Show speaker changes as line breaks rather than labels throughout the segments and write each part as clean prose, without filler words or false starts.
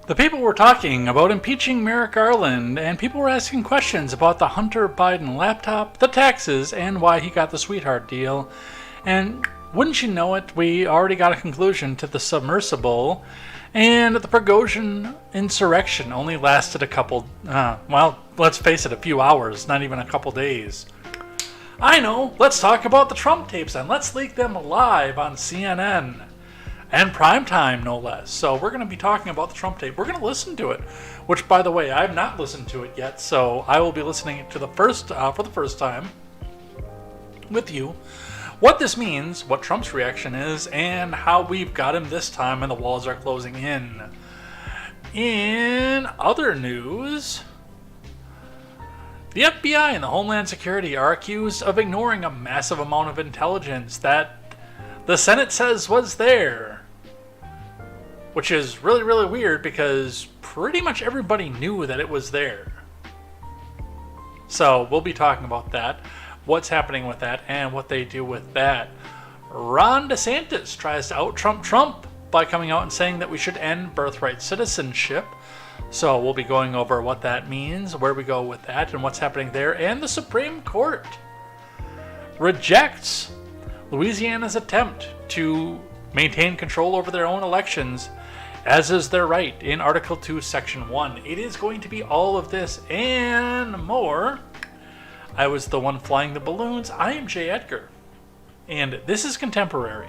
The people were talking about impeaching Merrick Garland, and people were asking questions about the Hunter Biden laptop, the taxes, and why he got the sweetheart deal. And wouldn't you know it, we already got a conclusion to the submersible, and the Prigozhin insurrection only lasted a couple, let's face it, a few hours, not even a couple days. I know, let's talk about the Trump tapes, and let's leak them live on CNN. And primetime, no less. So we're going to be talking about the Trump tape. We're going to listen to it, which, by the way, I have not listened to it yet. So I will be listening to the first for the first time with you. What this means, what Trump's reaction is, and how we've got him this time, and the walls are closing in. In other news, the FBI and the Homeland Security are accused of ignoring a massive amount of intelligence that the Senate says was there. Which is really, really weird because pretty much everybody knew that it was there. So we'll be talking about that, what's happening with that, and what they do with that. Ron DeSantis tries to out-Trump Trump by coming out and saying that we should end birthright citizenship. So we'll be going over what that means, where we go with that, and what's happening there. And the Supreme Court rejects Louisiana's attempt to maintain control over their own elections, as is their right in Article 2, Section 1. It is going to be all of this and more. I was the one flying the balloons. I am Jay Edgar, and this is Contemporary.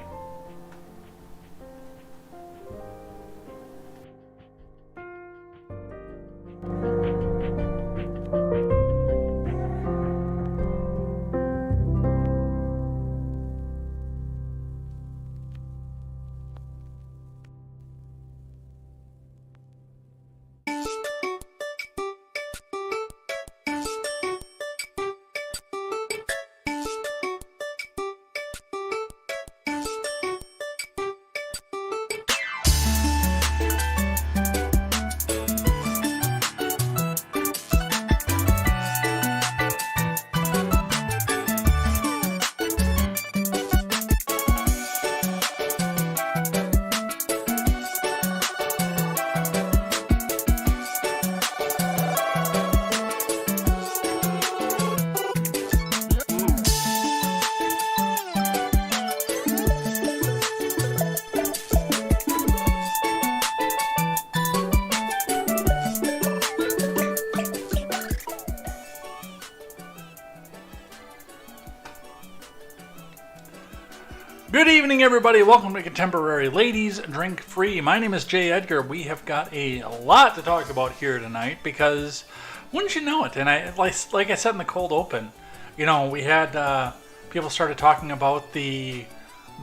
Good evening, everybody. Welcome to Contemporary. Ladies, drink free. My name is Jay Edgar. We have got a lot to talk about here tonight because, wouldn't you know it? And like I said in the cold open, you know, we had people started talking about the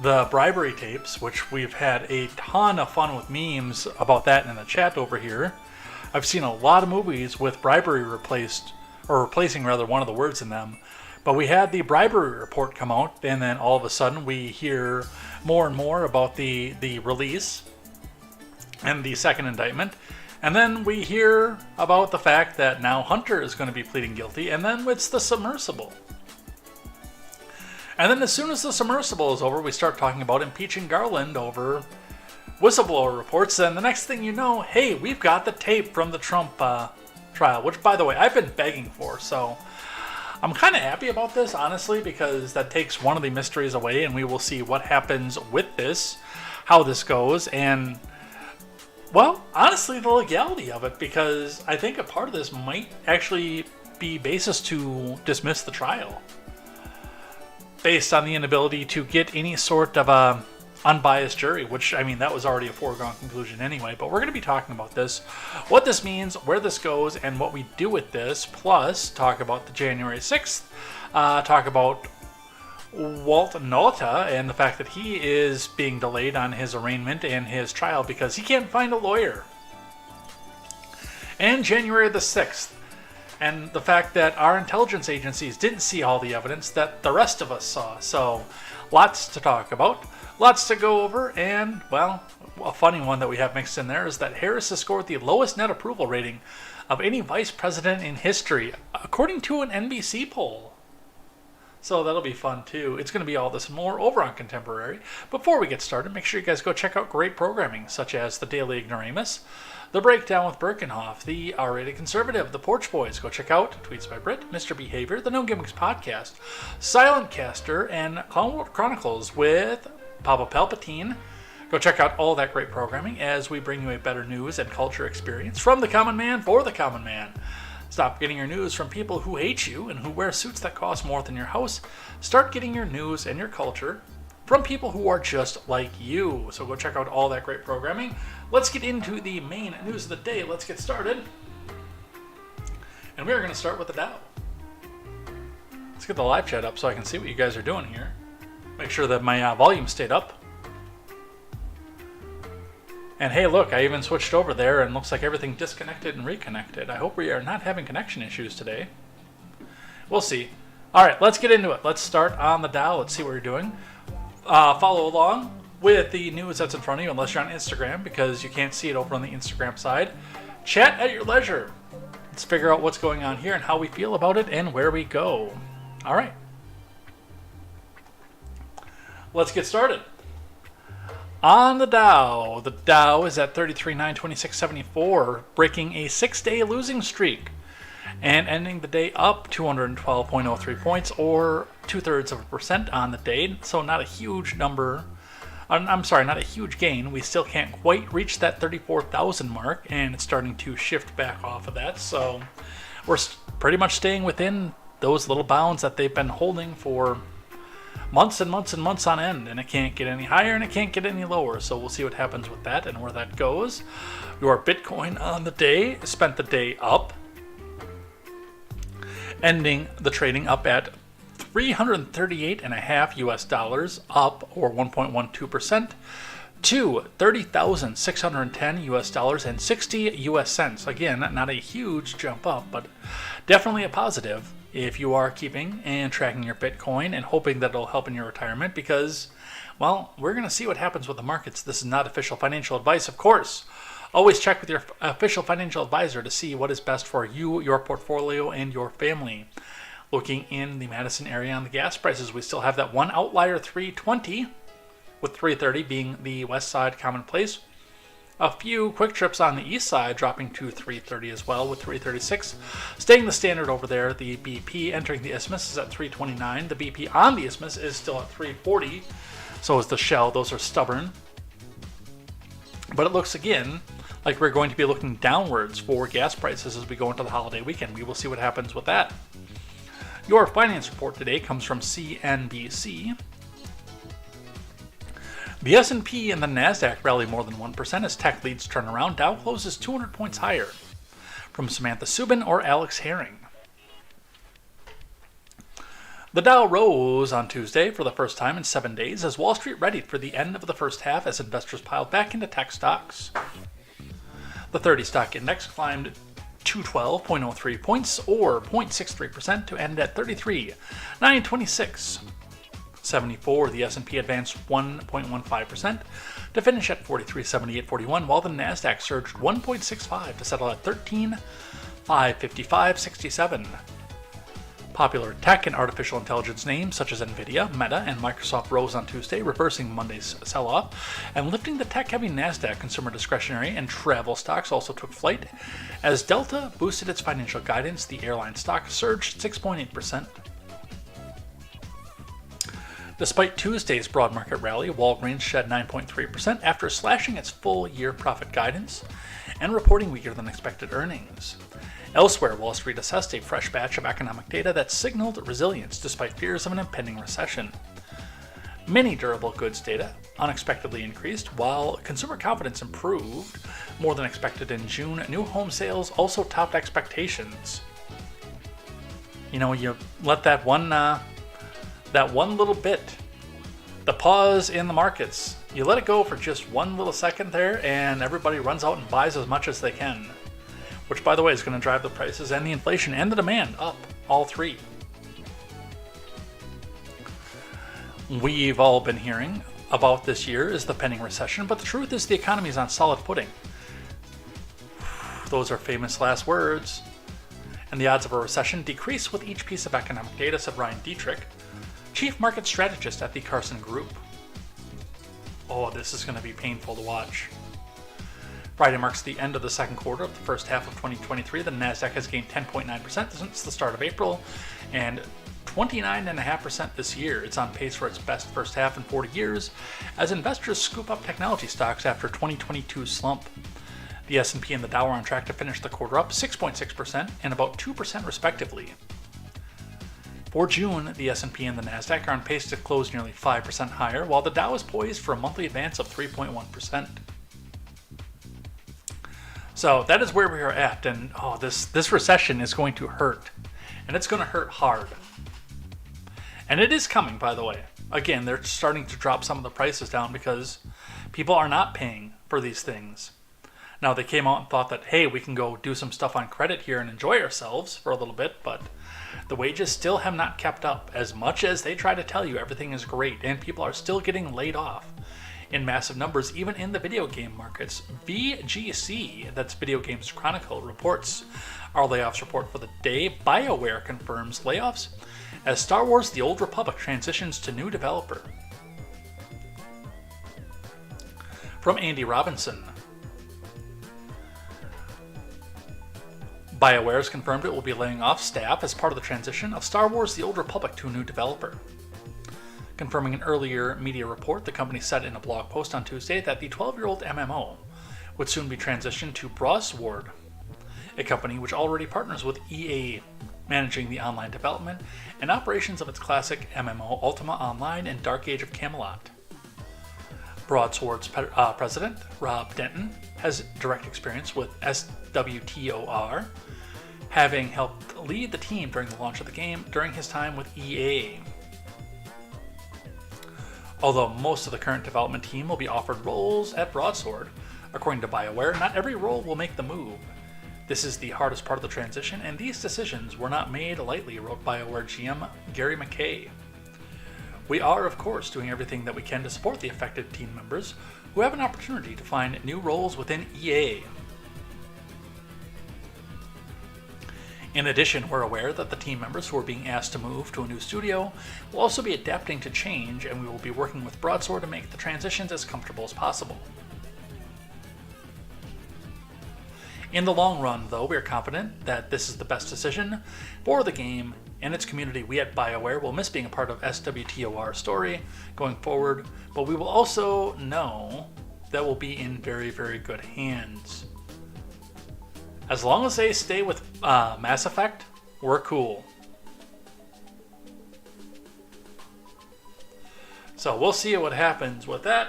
bribery tapes, which we've had a ton of fun with memes about that in the chat over here. I've seen a lot of movies with bribery replacing one of the words in them. But we had the bribery report come out, and then all of a sudden we hear more and more about the release and the second indictment. And then we hear about the fact that now Hunter is going to be pleading guilty, and then it's the submersible. And then as soon as the submersible is over, we start talking about impeaching Garland over whistleblower reports. And the next thing you know, hey, we've got the tape from the Trump trial, which, by the way, I've been begging for, so I'm kind of happy about this, honestly, because that takes one of the mysteries away, and we will see what happens with this, how this goes, and, well, honestly, the legality of it, because I think a part of this might actually be basis to dismiss the trial, based on the inability to get any sort of a unbiased jury, which, I mean, that was already a foregone conclusion anyway, but we're going to be talking about this, what this means, where this goes, and what we do with this, plus talk about the January 6th, talk about Walt Nauta and the fact that he is being delayed on his arraignment and his trial because he can't find a lawyer, and January the 6th, and the fact that our intelligence agencies didn't see all the evidence that the rest of us saw. So lots to talk about. Lots to go over, and, well, a funny one that we have mixed in there is that Harris has scored the lowest net approval rating of any vice president in history, according to an NBC poll. So that'll be fun, too. It's going to be all this and more over on Contemporary. Before we get started, make sure you guys go check out great programming, such as The Daily Ignoramus, The Breakdown with Birkenhoff, the R-Rated Conservative, the Porch Boys. Go check out Tweets by Brit, Mr. Behavior, the No Gimmicks Podcast, Silent Caster, and Clown World Chronicles with Papa Palpatine. Go check out all that great programming as we bring you a better news and culture experience from the common man for the common man. Stop getting your news from people who hate you and who wear suits that cost more than your house. Start getting your news and your culture from people who are just like you. So go check out all that great programming. Let's get into the main news of the day. Let's get started. And we're going to start with the Dow. Let's get the live chat up so I can see what you guys are doing here. Make sure that my volume stayed up. And hey, look, I even switched over there and looks like everything disconnected and reconnected. I hope we are not having connection issues today. We'll see. All right, let's get into it. Let's start on the Dow. Let's see what we're doing. Follow along with the news that's in front of you, unless you're on Instagram, because you can't see it over on the Instagram side. Chat at your leisure. Let's figure out what's going on here and how we feel about it and where we go. All right. Let's get started. On the Dow is at 33,926.74, breaking a 6-day losing streak and ending the day up 212.03 points, or 0.2% on the day. So not a huge number. I'm sorry, not a huge gain. We still can't quite reach that 34,000 mark, and it's starting to shift back off of that. So we're pretty much staying within those little bounds that they've been holding for months and months and months on end, and it can't get any higher and it can't get any lower. So we'll see what happens with that and where that goes. Your Bitcoin on the day spent the day up, ending the trading up at 338.5 US dollars, up or 1.12%, to 30,610 US dollars and 60 US cents. Again, not a huge jump up, but definitely a positive if you are keeping and tracking your Bitcoin and hoping that it'll help in your retirement, because, well, we're going to see what happens with the markets. This is not official financial advice, of course. Always check with your official financial advisor to see what is best for you, your portfolio, and your family. Looking in the Madison area on the gas prices, we still have that one outlier, 320, with 330 being the west side commonplace. A few quick trips on the east side dropping to 330 as well, with 336 staying the standard over there. The BP entering the isthmus is at 329. The BP on the isthmus is still at 340. So is the Shell. Those are stubborn. But it looks again like we're going to be looking downwards for gas prices as we go into the holiday weekend. We will see what happens with that. Your finance report today comes from CNBC. The S&P and the NASDAQ rally more than 1% as tech leads turn around. Dow closes 200 points higher. From Samantha Subin or Alex Herring. The Dow rose on Tuesday for the first time in 7 days as Wall Street readied for the end of the first half as investors piled back into tech stocks. The 30 stock index climbed 212.03 points, or 0.63%, to end at 33,926.74. The S&P advanced 1.15% to finish at 43,7841, while the NASDAQ surged 1.65 to settle at 13,555.67. Popular tech and artificial intelligence names such as Nvidia, Meta, and Microsoft rose on Tuesday, reversing Monday's sell-off and lifting the tech-heavy NASDAQ. Consumer discretionary and travel stocks also took flight. As Delta boosted its financial guidance, the airline stock surged 6.8%. Despite Tuesday's broad market rally, Walgreens shed 9.3% after slashing its full-year profit guidance and reporting weaker than expected earnings. Elsewhere, Wall Street assessed a fresh batch of economic data that signaled resilience despite fears of an impending recession. Many durable goods data unexpectedly increased, while consumer confidence improved more than expected in June. New home sales also topped expectations. You know, you let that one little bit, the pause in the markets, you let it go for just one little second there, and everybody runs out and buys as much as they can. Which, by the way, is going to drive the prices and the inflation and the demand up, all three. We've all been hearing about this year is the pending recession, but the truth is the economy is on solid footing. Those are famous last words. And the odds of a recession decrease with each piece of economic data, said Ryan Dietrich, chief market strategist at the Carson Group. Oh, this is going to be painful to watch. Friday marks the end of the second quarter of the first half of 2023. The Nasdaq has gained 10.9% since the start of April and 29.5% this year. It's on pace for its best first half in 40 years as investors scoop up technology stocks after 2022's slump. The S&P and the Dow are on track to finish the quarter up 6.6% and about 2% respectively. For June, the S&P and the Nasdaq are on pace to close nearly 5% higher, while the Dow is poised for a monthly advance of 3.1%. So that is where we are at, and this recession is going to hurt, and it's going to hurt hard. And it is coming, by the way. Again, they're starting to drop some of the prices down because people are not paying for these things. Now, they came out and thought that, hey, we can go do some stuff on credit here and enjoy ourselves for a little bit, but the wages still have not kept up. As much as they try to tell you everything is great, and people are still getting laid off in massive numbers, even in the video game markets. VGC, that's Video Games Chronicle, reports our layoffs report for the day. BioWare confirms layoffs as Star Wars The Old Republic transitions to new developer. From Andy Robinson, BioWare has confirmed it will be laying off staff as part of the transition of Star Wars The Old Republic to a new developer. Confirming an earlier media report, the company said in a blog post on Tuesday that the 12-year-old MMO would soon be transitioned to Broadsword, a company which already partners with EA, managing the online development and operations of its classic MMO Ultima Online and Dark Age of Camelot. Broadsword's president, Rob Denton, has direct experience with SWTOR, having helped lead the team during the launch of the game during his time with EA. Although most of the current development team will be offered roles at Broadsword, according to BioWare, not every role will make the move. This is the hardest part of the transition, and these decisions were not made lightly, wrote BioWare GM Gary McKay. We are, of course, doing everything that we can to support the affected team members who have an opportunity to find new roles within EA. In addition, we're aware that the team members who are being asked to move to a new studio will also be adapting to change, and we will be working with Broadsword to make the transitions as comfortable as possible. In the long run, though, we are confident that this is the best decision for the game and its community. We at BioWare will miss being a part of SWTOR's story going forward, but we will also know that we'll be in very, very good hands. As long as they stay with Mass Effect, we're cool. So we'll see what happens with that,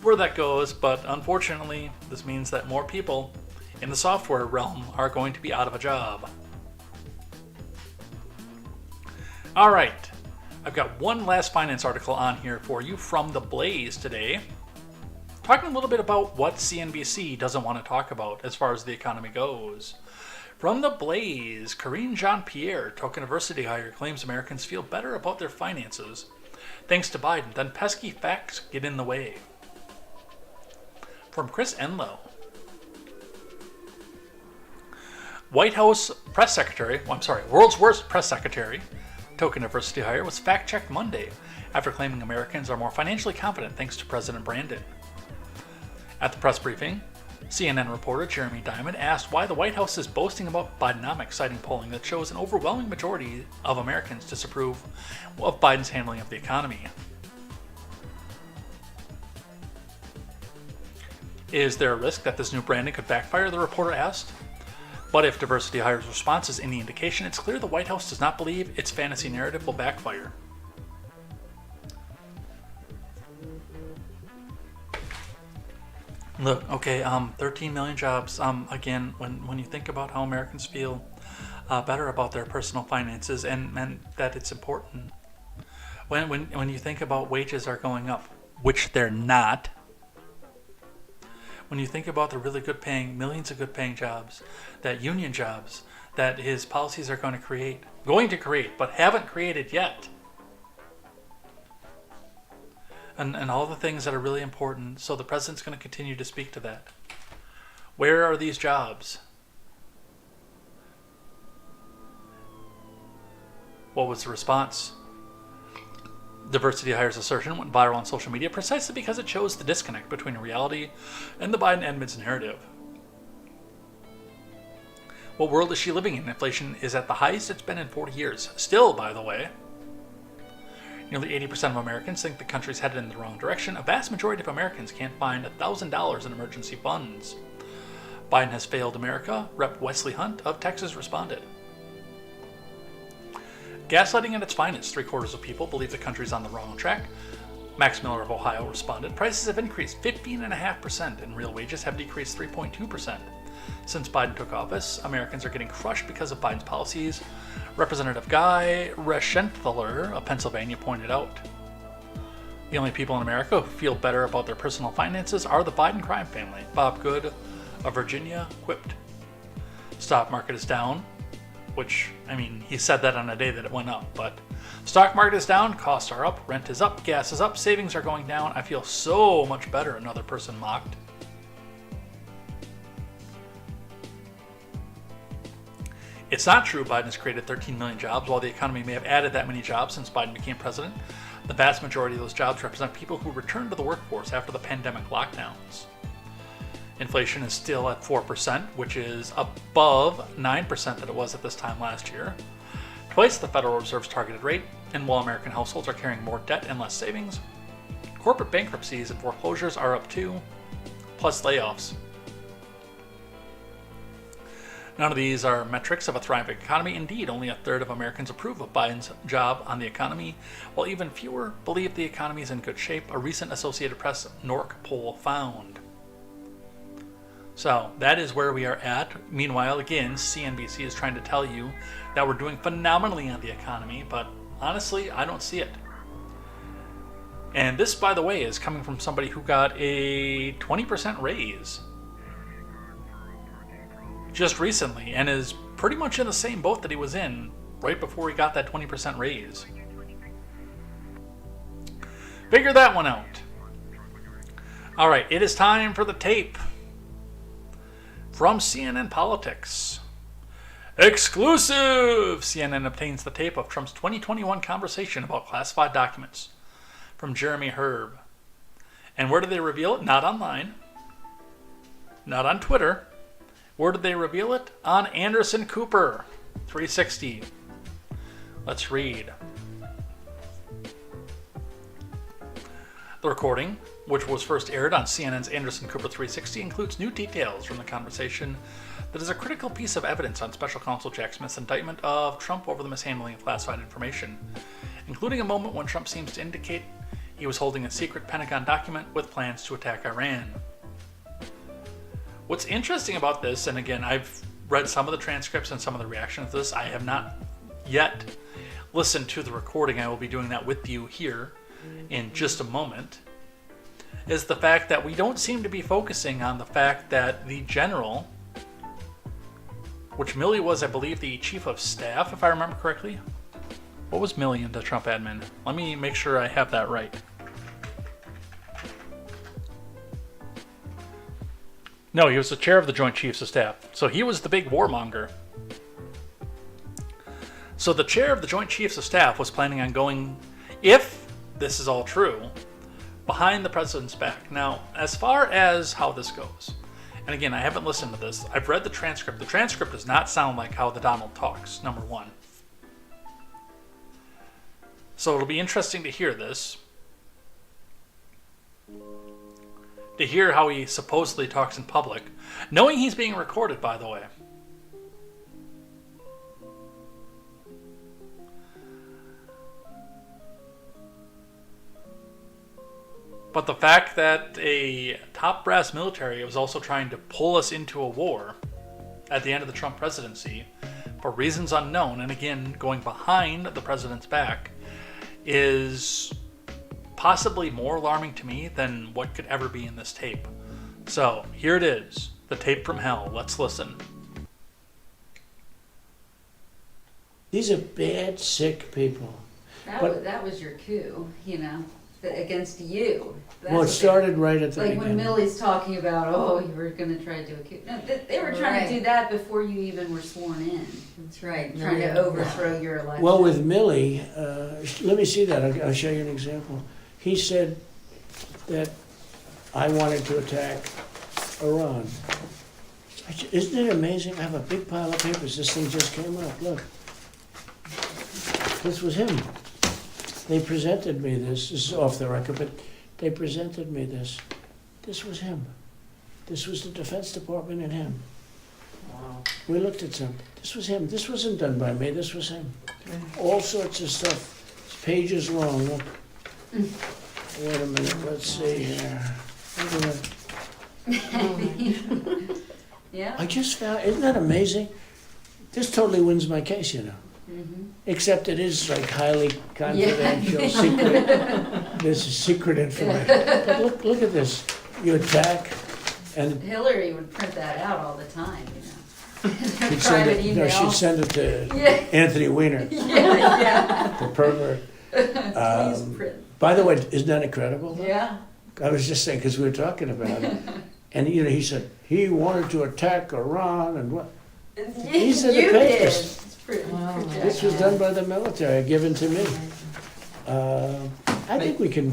where that goes, but unfortunately, this means that more people in the software realm are going to be out of a job. All right, I've got one last finance article on here for you from The Blaze today, talking a little bit about what CNBC doesn't want to talk about as far as the economy goes. From The Blaze, Karine Jean-Pierre, Token University hire, claims Americans feel better about their finances thanks to Biden, then pesky facts get in the way. From Chris Enlow, White House press secretary, world's worst press secretary, Token University hire, was fact-checked Monday after claiming Americans are more financially confident thanks to President Brandon. At the press briefing, CNN reporter Jeremy Diamond asked why the White House is boasting about Bidenomics, citing polling that shows an overwhelming majority of Americans disapprove of Biden's handling of the economy. Is there a risk that this new branding could backfire, the reporter asked. But if Diversity Hire's response is any indication, it's clear the White House does not believe its fantasy narrative will backfire. Look, okay, 13 million jobs. Again, when you think about how Americans feel better about their personal finances and that it's important, when you think about wages are going up, which they're not, when you think about the really good paying, millions of good paying jobs, that union jobs that his policies are going to create, but haven't created yet, and all the things that are really important, so the president's going to continue to speak to that. Where are these jobs? What was the response? Diversity Hire's assertion went viral on social media precisely because it shows the disconnect between reality and the Biden admin's narrative. What world is she living in? Inflation is at the highest it's been in 40 years. Still, by the way, nearly 80% of Americans think the country's headed in the wrong direction. A vast majority of Americans can't find $1,000 in emergency funds. Biden has failed America. Rep. Wesley Hunt of Texas responded. Gaslighting at its finest. 3/4 of people believe the country's on the wrong track. Max Miller of Ohio responded. Prices have increased 15.5% and real wages have decreased 3.2%. Since Biden took office, Americans are getting crushed because of Biden's policies. Representative Guy Reschenthaler of Pennsylvania pointed out. The only people in America who feel better about their personal finances are the Biden crime family. Bob Good of Virginia quipped. Stock market is down, which, I mean, he said that on a day that it went up, but stock market is down, costs are up, rent is up, gas is up, savings are going down. I feel so much better, another person mocked. It's not true Biden has created 13 million jobs. While the economy may have added that many jobs since Biden became president, the vast majority of those jobs represent people who returned to the workforce after the pandemic lockdowns. Inflation is still at 4%, which is above 9% that it was at this time last year, twice the Federal Reserve's targeted rate, and while American households are carrying more debt and less savings, corporate bankruptcies and foreclosures are up too, plus layoffs. None of these are metrics of a thriving economy. Indeed, only 1/3 of Americans approve of Biden's job on the economy, while even fewer believe the economy is in good shape, a recent Associated Press NORC poll found. So that is where we are at. Meanwhile, again, CNBC is trying to tell you that we're doing phenomenally on the economy, but honestly, I don't see it. And this, by the way, is coming from somebody who got a 20% raise just recently and is pretty much in the same boat that he was in right before he got that 20% raise. Figure that one out. All right, it is time for the tape from CNN Politics. Exclusive! CNN obtains the tape of Trump's 2021 conversation about classified documents from Jeremy Herb. And where did they reveal it? Not online. Not on Twitter. Where did they reveal it? On Anderson Cooper 360. Let's read. The recording, which was first aired on CNN's Anderson Cooper 360, includes new details from the conversation that is a critical piece of evidence on Special Counsel Jack Smith's indictment of Trump over the mishandling of classified information, including a moment when Trump seems to indicate he was holding a secret Pentagon document with plans to attack Iran. What's interesting about this, and again, I've read some of the transcripts and some of the reactions to this. I have not yet listened to the recording. I will be doing that with you here in just a moment, is the fact that we don't seem to be focusing on the fact that the general, which Milley was, I believe, the chief of staff, if I remember correctly. What was Milley in the Trump admin? Let me make sure I have that right. No, he was the chair of the Joint Chiefs of Staff. So he was the big warmonger. So the chair of the Joint Chiefs of Staff was planning on going, if this is all true, behind the president's back. Now, as far as how this goes, and again, I haven't listened to this. I've read the transcript. The transcript does not sound like how the Donald talks, number one. So it'll be interesting to hear this. To hear how he supposedly talks in public, knowing he's being recorded, by the way. But the fact that a top brass military was also trying to pull us into a war at the end of the Trump presidency for reasons unknown, and again, going behind the president's back, is possibly more alarming to me than what could ever be in this tape. So here it is, the tape from hell. Let's listen.
These are bad, sick people.
That was your coup, you know.
against you. That's
Well, it
what
started right at the
like
beginning.
when Millie's talking about, oh, you were going to try to do a coup. No, they were trying to do that before you even were sworn in.
That's right.
Trying to overthrow your election.
Well, with Millie, let me see that. I'll show you an example. He said that I wanted to attack Iran. Isn't it amazing? I have a big pile of papers. This thing just came up. Look. This was him. They presented me this. This is off the record, but they presented me this. This was him. This was the Defense Department and him.
Wow.
We looked at some. This was him. This wasn't done by me. This was him. All sorts of stuff. It's pages long. Look. Wait a minute. Let's see here. Look at that.
Yeah.
I just found. Isn't that amazing? This totally wins my case, you know.
Mm-hmm.
Except it is like highly confidential, secret. This is secret information. But look at this. You attack, and
Hillary would print that out all the time, you know.
she'd send
Private
it.
email.
No, she'd send it to
Yeah.
Anthony Weiner,
Yeah.
the pervert.
Please print.
By the way, isn't that incredible?
Yeah.
I was just saying because we were talking about it, and you know, he said he wanted to attack Iran and what. These are the
You
papers.
did. It's pretty,
Wow.
This was done by the military, given to me. I think we can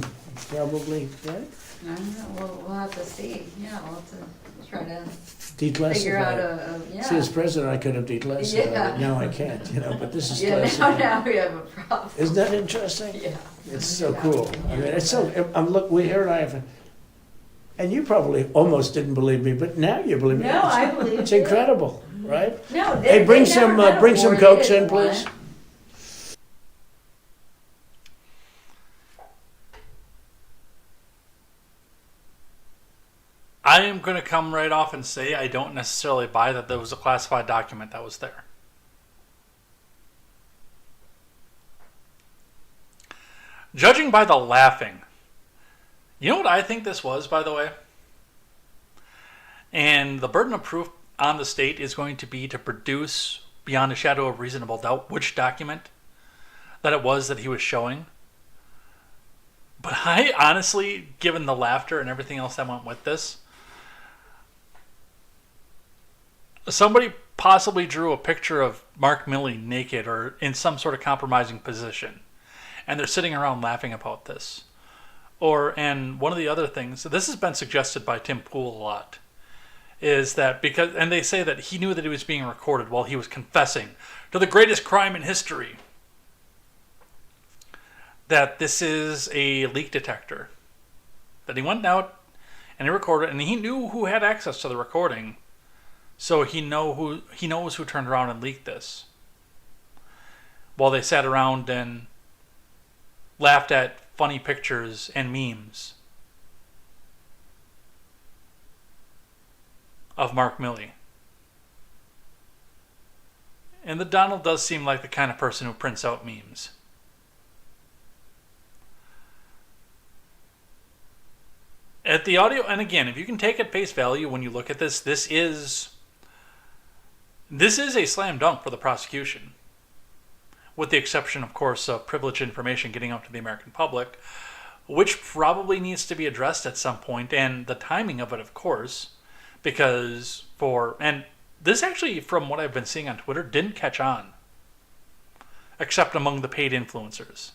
probably, right?
I don't know. We'll have to see. Yeah, we'll have to try to
Declassify.
figure out
it.
yeah.
See, as president, I could have declassified
Yeah.
it. Now I can't, you know, but this is
Yeah,
classified.
now we have a problem.
Isn't that interesting?
Yeah.
It's so cool. I mean, it's so, we here and I have, and you probably almost didn't believe me, but now you believe me.
No, I believe
It's
you.
incredible, right?
No,
Hey,
they
bring
never
some,
had a
bring some
war,
Cokes
they
in,
didn't want
please.
it.
I am going to come right off and say I don't necessarily buy that there was a classified document that was there. Judging by the laughing, you know what I think this was, by the way? And the burden of proof on the state is going to be to produce, beyond a shadow of reasonable doubt, which document that it was that he was showing. But I honestly, given the laughter and everything else that went with this, somebody possibly drew a picture of Mark Milley naked or in some sort of compromising position. And they're sitting around laughing about this. And one of the other things, this has been suggested by Tim Pool a lot, is that and they say that he knew that he was being recorded while he was confessing to the greatest crime in history. That this is a leak detector. That he went out and he recorded, and he knew who had access to the recording. So he knows who turned around and leaked this. While they sat around and laughed at funny pictures and memes of Mark Milley. And the Donald does seem like the kind of person who prints out memes. At the audio, and again, if you can take at face value when you look at this, this is a slam dunk for the prosecution. With the exception, of course, of privileged information getting out to the American public, which probably needs to be addressed at some point, and the timing of it, of course, and this actually, from what I've been seeing on Twitter, didn't catch on, except among the paid influencers.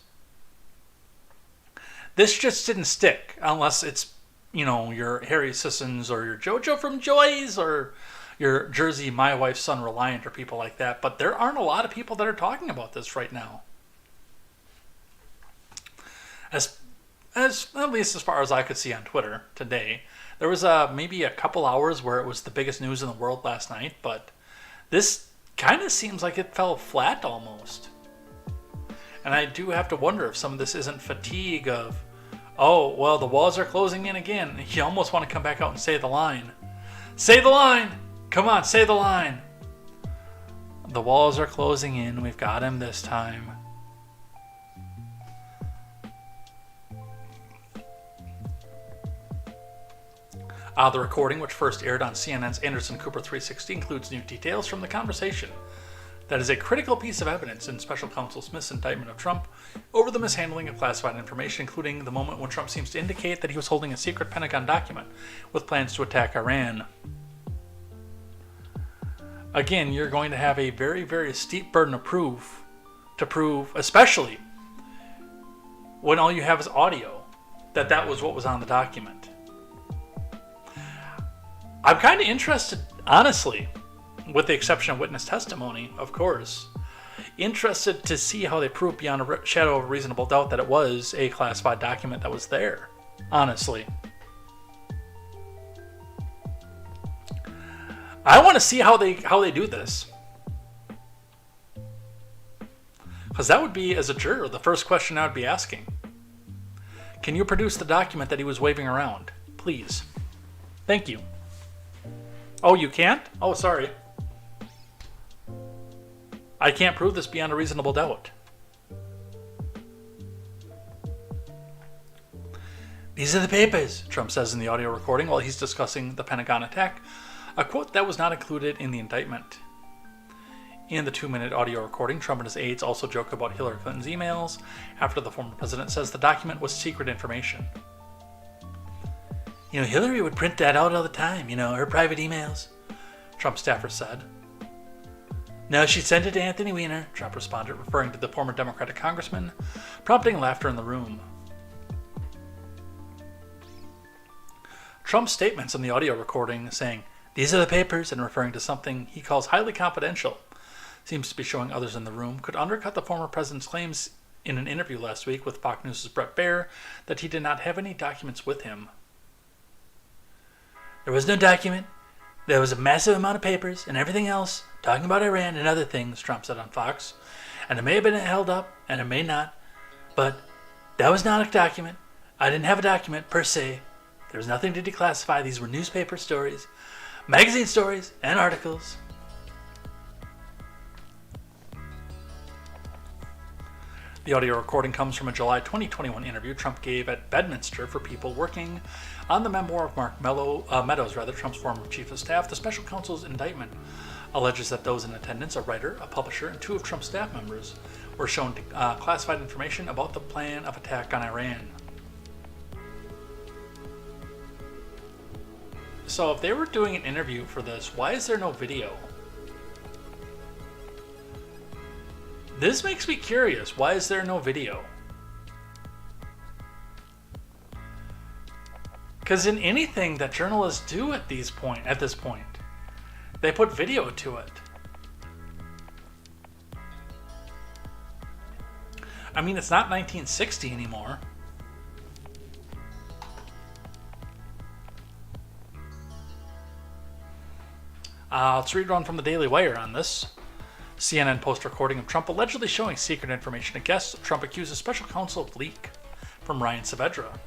This just didn't stick, unless it's, your Harry Sissons or your JoJo from Joy's or your Jersey My Wife's Son Reliant or people like that. But there aren't a lot of people that are talking about this right now. As at least as far as I could see on Twitter today. There was maybe a couple hours where it was the biggest news in the world last night, but this kind of seems like it fell flat almost. And I do have to wonder if some of this isn't fatigue of, oh, well, the walls are closing in again. You almost want to come back out and say the line. Say the line! Come on, say the line! The walls are closing in. We've got him this time. The recording, which first aired on CNN's Anderson Cooper 360, includes new details from the conversation that is a critical piece of evidence in Special Counsel Smith's indictment of Trump over the mishandling of classified information, including the moment when Trump seems to indicate that he was holding a secret Pentagon document with plans to attack Iran. Again, you're going to have a very, very steep burden of proof to prove, especially when all you have is audio, that was what was on the document. I'm kind of interested, honestly, with the exception of witness testimony, of course, interested to see how they prove beyond a shadow of a reasonable doubt that it was a classified document that was there, honestly. I want to see how they do this. Because that would be, as a juror, the first question I would be asking. Can you produce the document that he was waving around? Please. Thank you. Oh, you can't? Oh, sorry. I can't prove this beyond a reasonable doubt. These are the papers, Trump says in the audio recording while he's discussing the Pentagon attack, a quote that was not included in the indictment. In the 2-minute audio recording, Trump and his aides also joke about Hillary Clinton's emails after the former president says the document was secret information. Hillary would print that out all the time, her private emails, Trump staffer said. No, she sent it to Anthony Weiner, Trump responded, referring to the former Democratic congressman, prompting laughter in the room. Trump's statements in the audio recording saying, "These are the papers," and referring to something he calls highly confidential, seems to be showing others in the room, could undercut the former president's claims in an interview last week with Fox News' Bret Baier that he did not have any documents with him. There was no document. There was a massive amount of papers and everything else talking about Iran and other things, Trump said on Fox. And it may have been held up, and it may not. But that was not a document. I didn't have a document, per se. There was nothing to declassify. These were newspaper stories, magazine stories, and articles. The audio recording comes from a July 2021 interview Trump gave at Bedminster for people working on the memoir of Mark Meadows, Trump's former chief of staff. The special counsel's indictment alleges that those in attendance, a writer, a publisher, and 2 of Trump's staff members, were shown classified information about the plan of attack on Iran. So if they were doing an interview for this, why is there no video? This makes me curious. Why is there no video? Because in anything that journalists do at this point, they put video to it. I mean, it's not 1960 anymore. Let's read one from the Daily Wire on this. CNN post recording of Trump allegedly showing secret information to guests. Trump accuses special counsel of leak from Ryan Saavedra.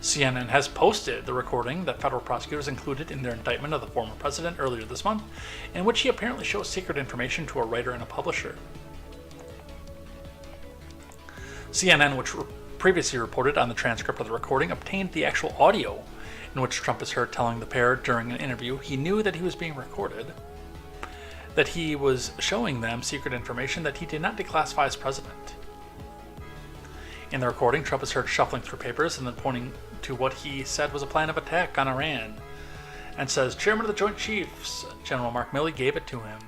CNN has posted the recording that federal prosecutors included in their indictment of the former president earlier this month, in which he apparently shows secret information to a writer and a publisher. CNN, which previously reported on the transcript of the recording, obtained the actual audio in which Trump is heard telling the pair during an interview he knew that he was being recorded, that he was showing them secret information that he did not declassify as president. In the recording, Trump is heard shuffling through papers and then pointing to what he said was a plan of attack on Iran, and says, "Chairman of the Joint Chiefs, General Mark Milley, gave it to him.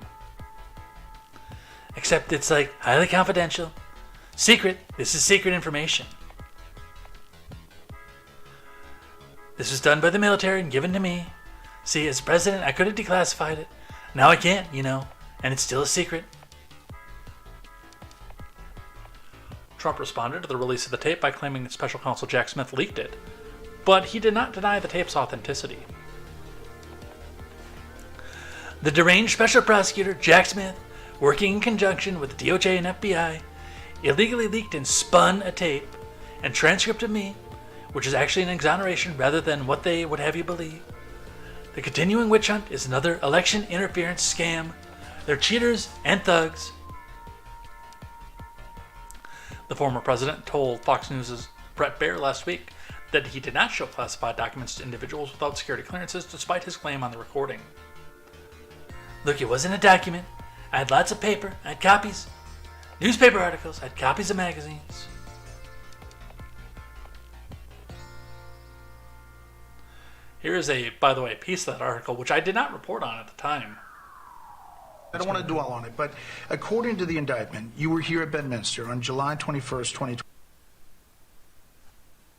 Except it's like highly confidential. Secret. This is secret information. This was done by the military and given to me. See, as president, I could have declassified it. Now I can't, and it's still a secret." Trump responded to the release of the tape by claiming that special counsel Jack Smith leaked it, but he did not deny the tape's authenticity. The deranged special prosecutor, Jack Smith, working in conjunction with the DOJ and FBI, illegally leaked and spun a tape and transcript of me, which is actually an exoneration rather than what they would have you believe. The continuing witch hunt is another election interference scam. They're cheaters and thugs. The former president told Fox News' Bret Baier last week that he did not show classified documents to individuals without security clearances, despite his claim on the recording. Look, it wasn't a document. I had lots of paper. I had copies. Newspaper articles. I had copies of magazines. Here is by the way, piece of that article, which I did not report on at the time.
I don't want to dwell on it, but according to the indictment, you were here at Bedminster on July 21st, 2020,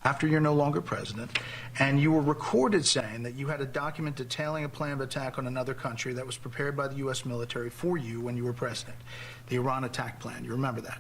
after you're no longer president, and you were recorded saying that you had a document detailing a plan of attack on another country that was prepared by the U.S. military for you when you were president. The Iran attack plan. You remember that?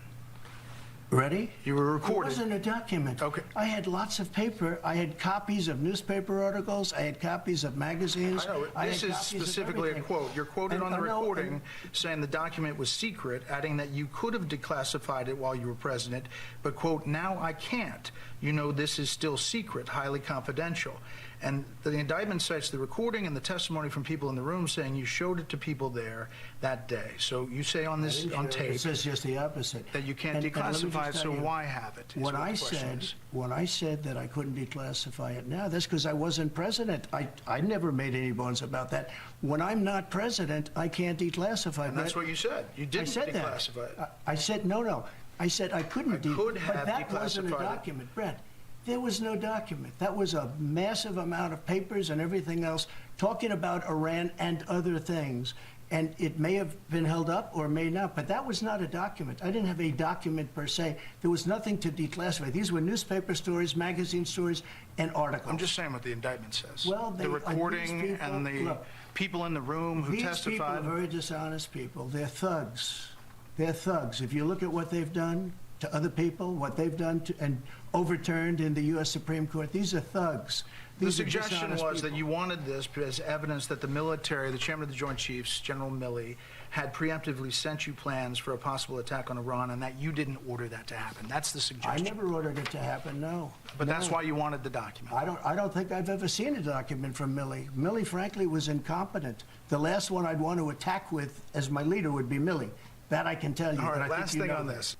Ready?
You were recorded.
It wasn't a document.
Okay.
I had lots of paper. I had copies of newspaper articles. I had copies of magazines.
I know. This
had
is
copies of
specifically a
everything.
quote. You're quoted
And-
on the
I know,
recording
and-
saying the document was secret, adding that you could have declassified it while you were president, but, quote, now I can't. You know this is still secret, highly confidential. And the indictment cites the recording and the testimony from people in the room saying you showed it to people there that day. So you say on this, on
It
tape,
says just the opposite.
that you can't
And let me
declassify it,
just
so
tell you,
why have it? is
When
what
I
the question
said
is.
when I said that I couldn't declassify it now, that's because I wasn't president. I never made any bones about that. When I'm not president, I can't declassify.
And that's
Brett.
what you said. You
I
didn't
said
declassify it.
that. I said no. I said I couldn't.
I could
but
have
that wasn't a
declassified it.
document, Brett. There was no document. That was a massive amount of papers and everything else talking about Iran and other things. And it may have been held up or may not, but that was not a document. I didn't have a document per se. There was nothing to declassify. These were newspaper stories, magazine stories, and articles.
I'm just saying what the indictment says.
Well,
the
these
recording
people-
and the
look,
people in the room who
These
testified.
people are very dishonest people. They're thugs. They're thugs. If you look at what they've done to other people, what they've done to, and overturned in the U.S. Supreme Court, these are thugs.
The
These are
suggestion
dishonest
was that
people.
you wanted this as evidence that the military, the chairman of the Joint Chiefs, General Milley, had preemptively sent you plans for a possible attack on Iran and that you didn't order that to happen. That's the
I
suggestion.
never ordered it to happen, no.
But
No.
that's why you wanted the document.
I don't think I've ever seen a document from Milley. Milley, frankly, was incompetent. The last one I'd want to attack with as my leader would be Milley. That I can tell you.
All
and I
right,
think
last
you
thing
know
on
that.
this.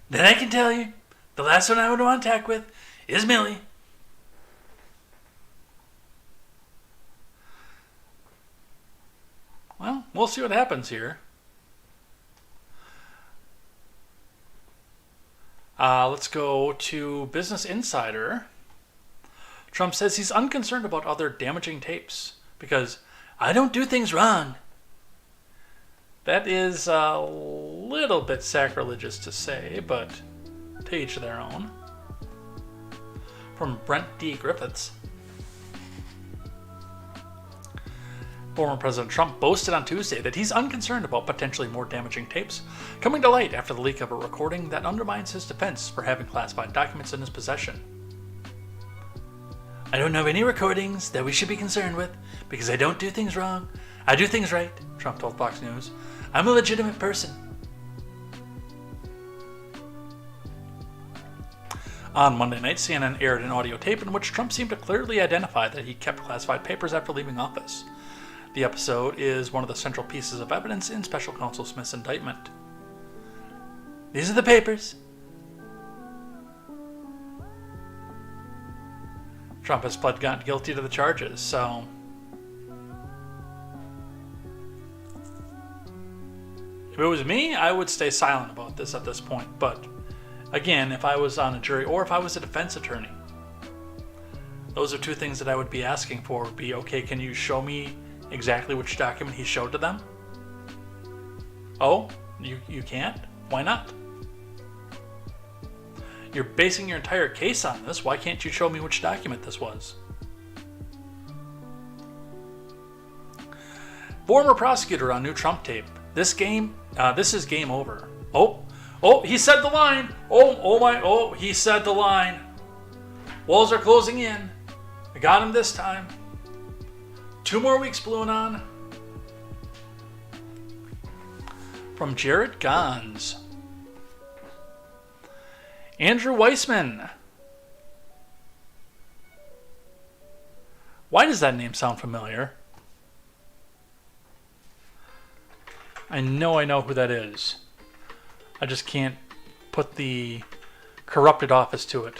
Then I can tell you, the last one I would want to attack with is Millie. Well, we'll see what happens here. Let's go to Business Insider. Trump says he's unconcerned about other damaging tapes because I don't do things wrong. That is a little bit sacrilegious to say, but to each their own. From Brent D. Griffiths. Former President Trump boasted on Tuesday that he's unconcerned about potentially more damaging tapes coming to light after the leak of a recording that undermines his defense for having classified documents in his possession. I don't know of any recordings that we should be concerned with because I don't do things wrong. I do things right, Trump told Fox News. I'm a legitimate person. On Monday night, CNN aired an audio tape in which Trump seemed to clearly identify that he kept classified papers after leaving office. The episode is one of the central pieces of evidence in Special Counsel Smith's indictment. These are the papers. Trump has pled guilty to the charges, so if it was me, I would stay silent about this at this point. But again, if I was on a jury or if I was a defense attorney, those are two things that I would be asking for. Would be, okay, can you show me exactly which document he showed to them? Oh, you can't? Why not? You're basing your entire case on this. Why can't you show me which document this was? Former prosecutor on new Trump tape. This is game over. Oh, he said the line. He said the line. Walls are closing in. I got him this time. 2 more weeks balloon on. From Jared Gons. Andrew Weissman. Why does that name sound familiar? I know who that is. I just can't put the corrupted office to it.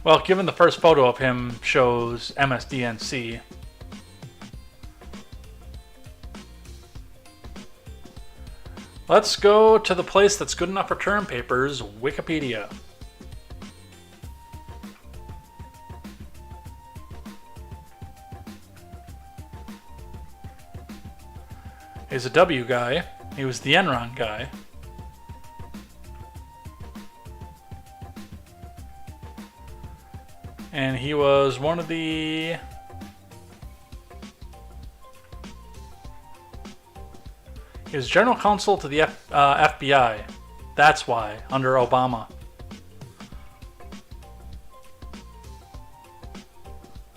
Well, given the first photo of him shows MSDNC. Let's go to the place that's good enough for term papers, Wikipedia. He's a W guy. He was the Enron guy. And he was one of the... He was general counsel to the FBI. That's why, under Obama.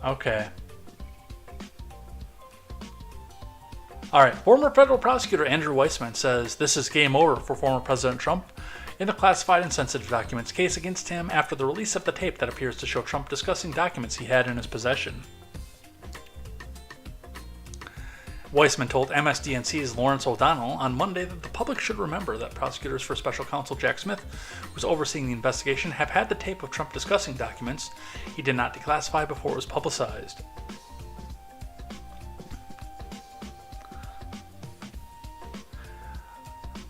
Okay. Alright, former federal prosecutor Andrew Weissman says this is game over for former President Trump in the classified and sensitive documents case against him after the release of the tape that appears to show Trump discussing documents he had in his possession. Weissman told MSDNC's Lawrence O'Donnell on Monday that the public should remember that prosecutors for Special Counsel Jack Smith, who's overseeing the investigation, have had the tape of Trump discussing documents he did not declassify before it was publicized.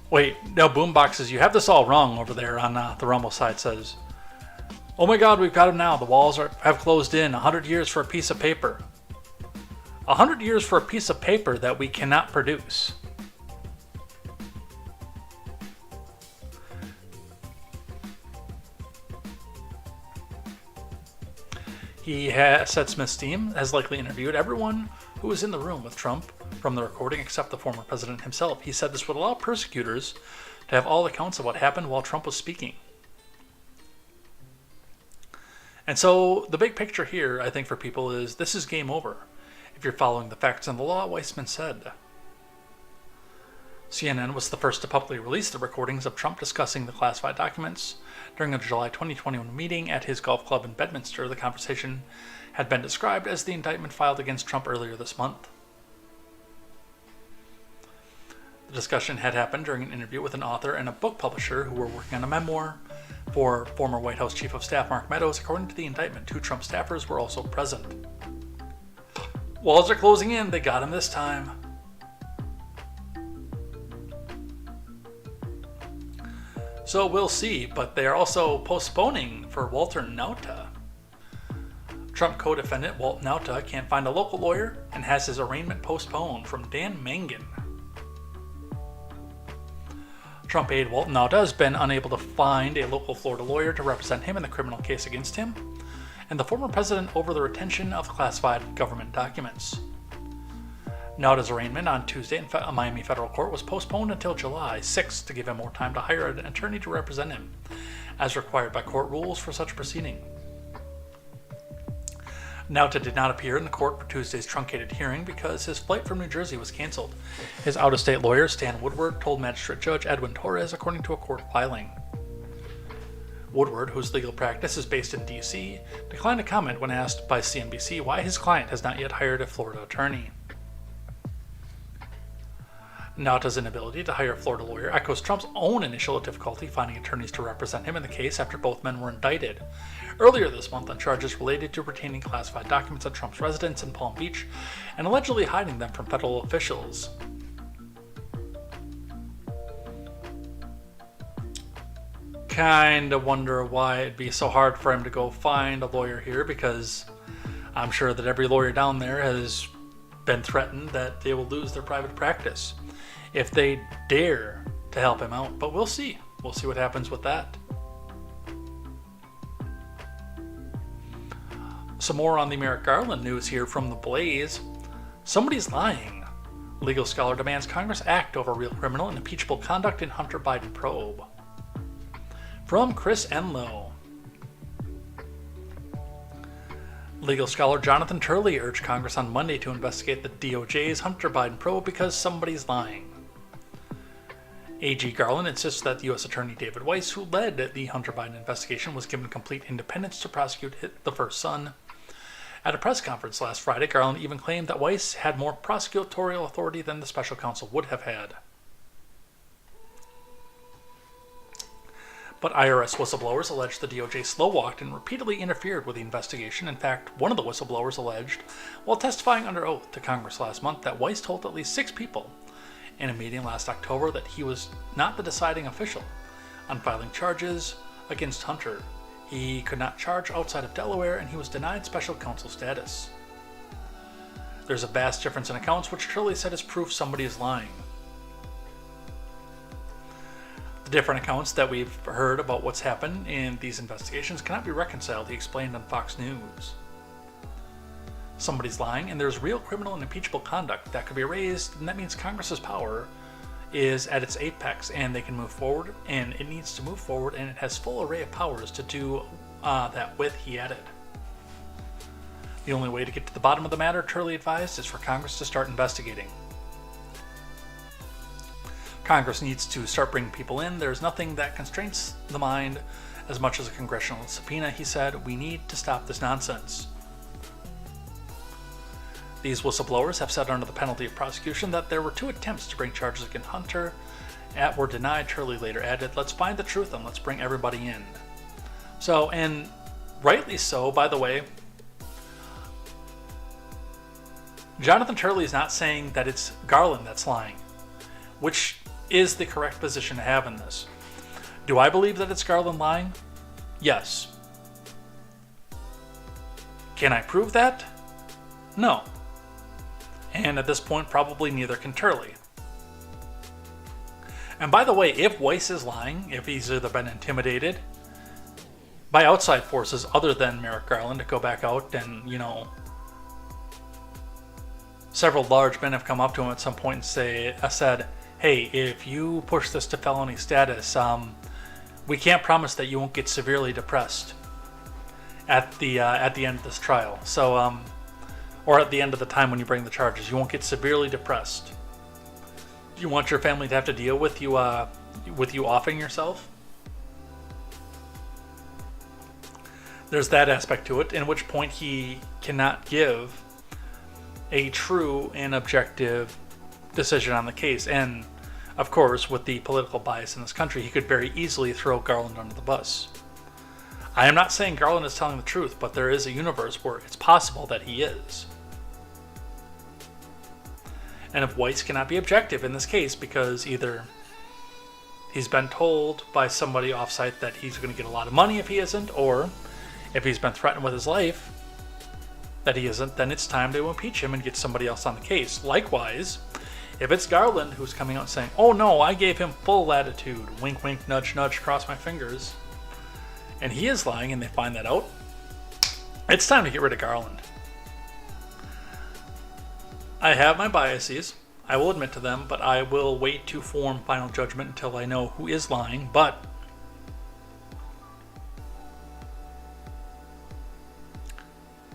Wait, no, Boomboxes, you have this all wrong over there on the Rumble side. Says, oh my god, we've got him now. The walls have closed in. 100 years for a piece of paper. 100 years for a piece of paper that we cannot produce. He said Smith's team has likely interviewed everyone who was in the room with Trump from the recording except the former president himself. He said this would allow prosecutors to have all accounts of what happened while Trump was speaking. And so the big picture here, I think, for people is this is game over. If you're following the facts and the law, Weissman said. CNN was the first to publicly release the recordings of Trump discussing the classified documents. During a July 2021 meeting at his golf club in Bedminster, the conversation had been described as the indictment filed against Trump earlier this month. The discussion had happened during an interview with an author and a book publisher who were working on a memoir for former White House Chief of Staff Mark Meadows. According to the indictment, 2 Trump staffers were also present. Walls are closing in. They got him this time. So we'll see, but they are also postponing for Walter Nauta. Trump co-defendant Walt Nauta can't find a local lawyer and has his arraignment postponed from Dan Mangan. Trump aide Walt Nauta has been unable to find a local Florida lawyer to represent him in the criminal case against him and the former president over the retention of classified government documents. Nauta's arraignment on Tuesday in a Miami federal court was postponed until July 6th to give him more time to hire an attorney to represent him, as required by court rules for such proceeding. Nauta did not appear in the court for Tuesday's truncated hearing because his flight from New Jersey was canceled. His out-of-state lawyer, Stan Woodward, told Magistrate Judge Edwin Torres, according to a court filing. Woodward, whose legal practice is based in D.C., declined to comment when asked by CNBC why his client has not yet hired a Florida attorney. Nauta's inability to hire a Florida lawyer echoes Trump's own initial difficulty finding attorneys to represent him in the case after both men were indicted earlier this month on charges related to retaining classified documents at Trump's residence in Palm Beach and allegedly hiding them from federal officials. Kinda wonder why it'd be so hard for him to go find a lawyer here, because I'm sure that every lawyer down there has been threatened that they will lose their private practice if they dare to help him out. But we'll see. We'll see what happens with that. Some more on the Merrick Garland news here from The Blaze. Somebody's lying. Legal scholar demands Congress act over real criminal and impeachable conduct in Hunter Biden probe. From Chris Enlow. Legal scholar Jonathan Turley urged Congress on Monday to investigate the DOJ's Hunter Biden probe because somebody's lying. AG Garland insists that U.S. Attorney David Weiss, who led the Hunter Biden investigation, was given complete independence to prosecute the first son. At a press conference last Friday, Garland even claimed that Weiss had more prosecutorial authority than the special counsel would have had. But IRS whistleblowers alleged the DOJ slow-walked and repeatedly interfered with the investigation. In fact, one of the whistleblowers alleged, while testifying under oath to Congress last month, that Weiss told at least 6 people in a meeting last October that he was not the deciding official on filing charges against Hunter. He could not charge outside of Delaware, and he was denied special counsel status. There's a vast difference in accounts, which Turley said is proof somebody is lying. The different accounts that we've heard about what's happened in these investigations cannot be reconciled, he explained on Fox News. Somebody's lying, and there's real criminal and impeachable conduct that could be raised, and that means Congress's power is at its apex, and they can move forward, and it needs to move forward, and it has full array of powers to do that with, he added. The only way to get to the bottom of the matter, Turley advised, is for Congress to start investigating. Congress needs to start bringing people in. There's nothing that constrains the mind as much as a congressional subpoena, he said. We need to stop this nonsense. These whistleblowers have said under the penalty of prosecution that there were 2 attempts to bring charges against Hunter were denied. Turley later added, let's find the truth and let's bring everybody in. So, and rightly so, by the way, Jonathan Turley is not saying that it's Garland that's lying, which is the correct position to have in this. Do I believe that it's Garland lying? Yes. Can I prove that? No. And at this point, probably neither can Turley. And by the way, if Weiss is lying, if he's either been intimidated by outside forces other than Merrick Garland to go back out and, several large men have come up to him at some point and said, hey, if you push this to felony status, we can't promise that you won't get severely depressed at the end of this trial. So, or at the end of the time when you bring the charges, you won't get severely depressed. Do you want your family to have to deal with you offing yourself? There's that aspect to it, in which point he cannot give a true and objective decision on the case. And of course, with the political bias in this country, he could very easily throw Garland under the bus. I am not saying Garland is telling the truth, but there is a universe where it's possible that he is. And if Weiss cannot be objective in this case because either he's been told by somebody offsite that he's going to get a lot of money if he isn't, or if he's been threatened with his life that he isn't, then it's time to impeach him and get somebody else on the case. Likewise, if it's Garland who's coming out saying, oh no, I gave him full latitude, wink wink, nudge nudge, cross my fingers, and he is lying and they find that out, it's time to get rid of Garland. I have my biases, I will admit to them, but I will wait to form final judgment until I know who is lying. But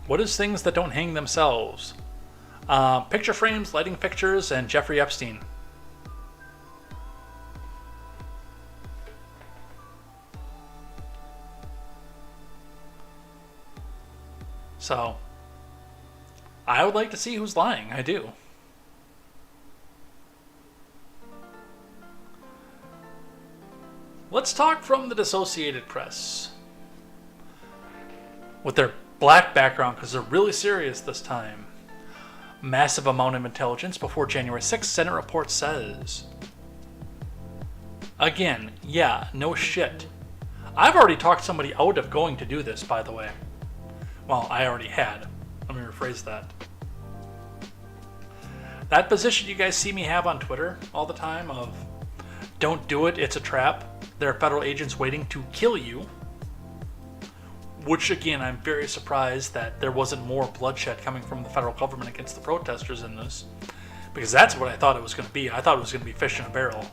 what is things that don't hang themselves? Picture frames, lighting fixtures, and Jeffrey Epstein. So, I would like to see who's lying. I do. Let's talk from the Associated Press. With their black background, because they're really serious this time. Massive amount of intelligence before January 6th, Senate report says. Again, yeah, no shit. I've already talked somebody out of going to do this, by the way. Well, I already had. Let me rephrase that. That position you guys see me have on Twitter all the time of, don't do it, it's a trap. There are federal agents waiting to kill you. Which, again, I'm very surprised that there wasn't more bloodshed coming from the federal government against the protesters in this. Because that's what I thought it was going to be. I thought it was going to be fish in a barrel.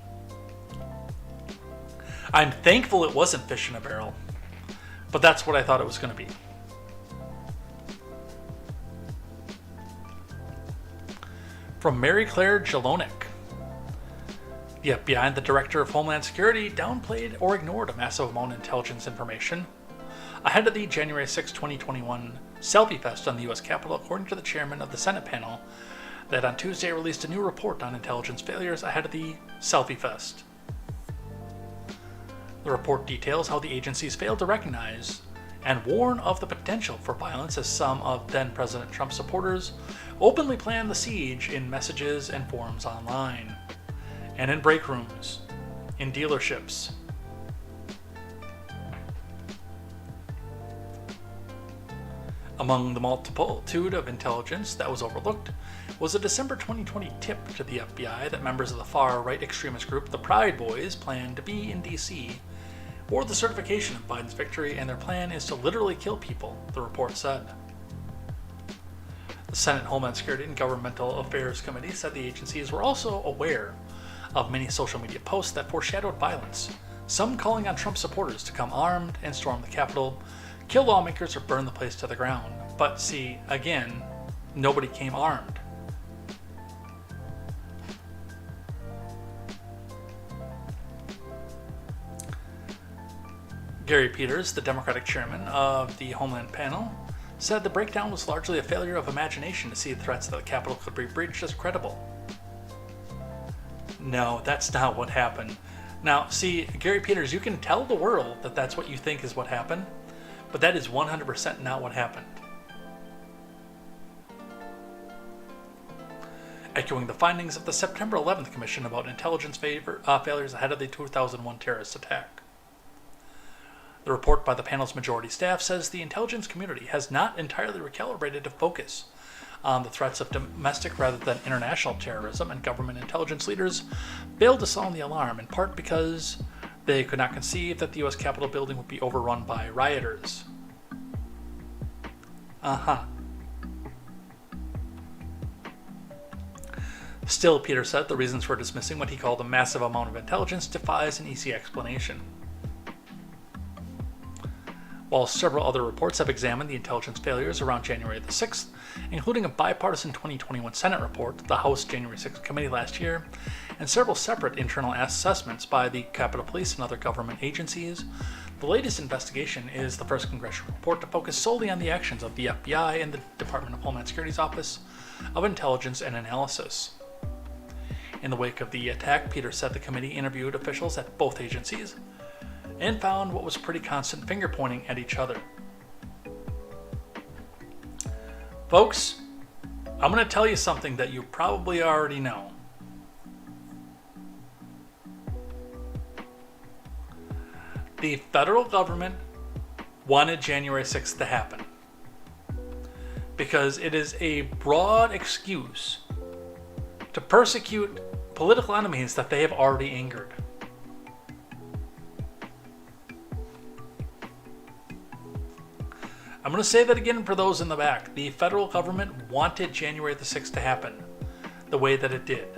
I'm thankful it wasn't fish in a barrel. But that's what I thought it was going to be. From Mary Claire Jalonek. The FBI and the Director of Homeland Security downplayed or ignored a massive amount of intelligence information ahead of the January 6, 2021 Selfie Fest on the U.S. Capitol, according to the chairman of the Senate panel that on Tuesday released a new report on intelligence failures ahead of the Selfie Fest. The report details how the agencies failed to recognize and warn of the potential for violence as some of then-President Trump's supporters openly planned the siege in messages and forums online, and in break rooms, in dealerships. Among the multitude of intelligence that was overlooked was a December 2020 tip to the FBI that members of the far-right extremist group the Proud Boys planned to be in D.C. for the certification of Biden's victory, and their plan is to literally kill people, the report said. The Senate Homeland Security and Governmental Affairs Committee said the agencies were also aware of many social media posts that foreshadowed violence, some calling on Trump supporters to come armed and storm the Capitol, kill lawmakers, or burn the place to the ground. But see, again, nobody came armed. Gary Peters, the Democratic chairman of the Homeland Panel, said the breakdown was largely a failure of imagination to see the threats that the Capitol could be breached as credible. No, that's not what happened. Now, see, Gary Peters, you can tell the world that that's what you think is what happened, but that is 100% not what happened. Echoing the findings of the September 11th Commission about intelligence failures ahead of the 2001 terrorist attack. The report by the panel's majority staff says the intelligence community has not entirely recalibrated to focus on the threats of domestic rather than international terrorism, and government intelligence leaders failed to sound the alarm, in part because they could not conceive that the U.S. Capitol building would be overrun by rioters. Still, Peter said the reasons for dismissing what he called a massive amount of intelligence defies an easy explanation. While several other reports have examined the intelligence failures around January the 6th, including a bipartisan 2021 Senate report, the House January 6th committee last year, and several separate internal assessments by the Capitol Police and other government agencies, the latest investigation is the first congressional report to focus solely on the actions of the FBI and the Department of Homeland Security's Office of Intelligence and Analysis. In the wake of the attack, Peter said the committee interviewed officials at both agencies and found what was pretty constant finger-pointing at each other. Folks, I'm going to tell you something that you probably already know. The federal government wanted January 6th to happen because it is a broad excuse to persecute political enemies that they have already angered. I'm going to say that again for those in the back. The federal government wanted January the 6th to happen the way that it did.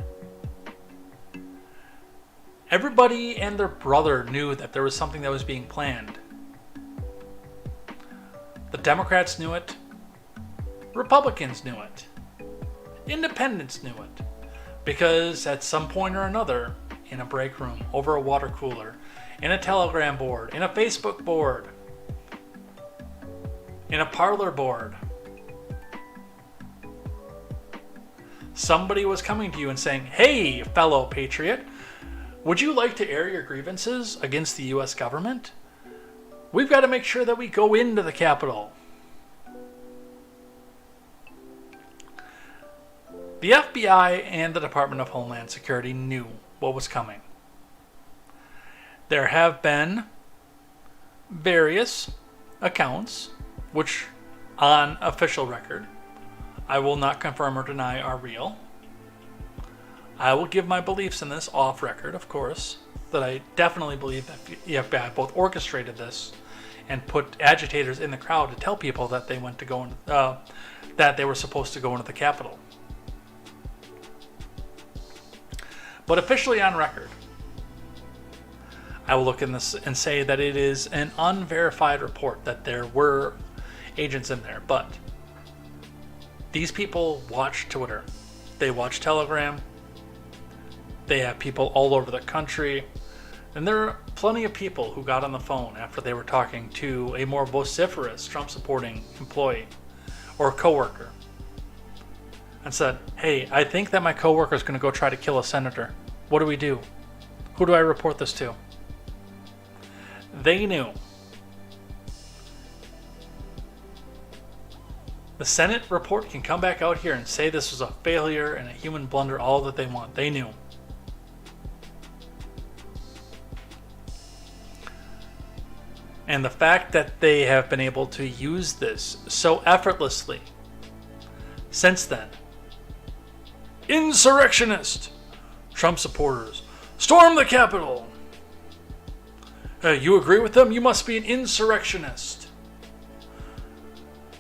Everybody and their brother knew that there was something that was being planned. The Democrats knew it. Republicans knew it. Independents knew it. Because at some point or another, in a break room, over a water cooler, in a Telegram board, in a Facebook board, in a parlor board, somebody was coming to you and saying, "Hey, fellow patriot, would you like to air your grievances against the U.S. government? We've got to make sure that we go into the Capitol." The FBI and the Department of Homeland Security knew what was coming. There have been various accounts, which on official record, I will not confirm or deny are real. I will give my beliefs in this off record, of course, that I definitely believe that the FBI both orchestrated this and put agitators in the crowd to tell people that they went to go into, that they were supposed to go into the Capitol. But officially on record, I will look in this and say that it is an unverified report that there were agents in there. But these people watch Twitter. They watch Telegram. They have people all over the country. And there are plenty of people who got on the phone after they were talking to a more vociferous Trump-supporting employee or coworker and said, "Hey, I think that my coworker is going to go try to kill a senator. What do we do? Who do I report this to?" they knew. The Senate report can come back out here and say this was a failure and a human blunder, all that they want. They knew. And the fact that they have been able to use this so effortlessly since then. Insurrectionist! Trump supporters. Storm the Capitol! You agree with them? You must be an insurrectionist.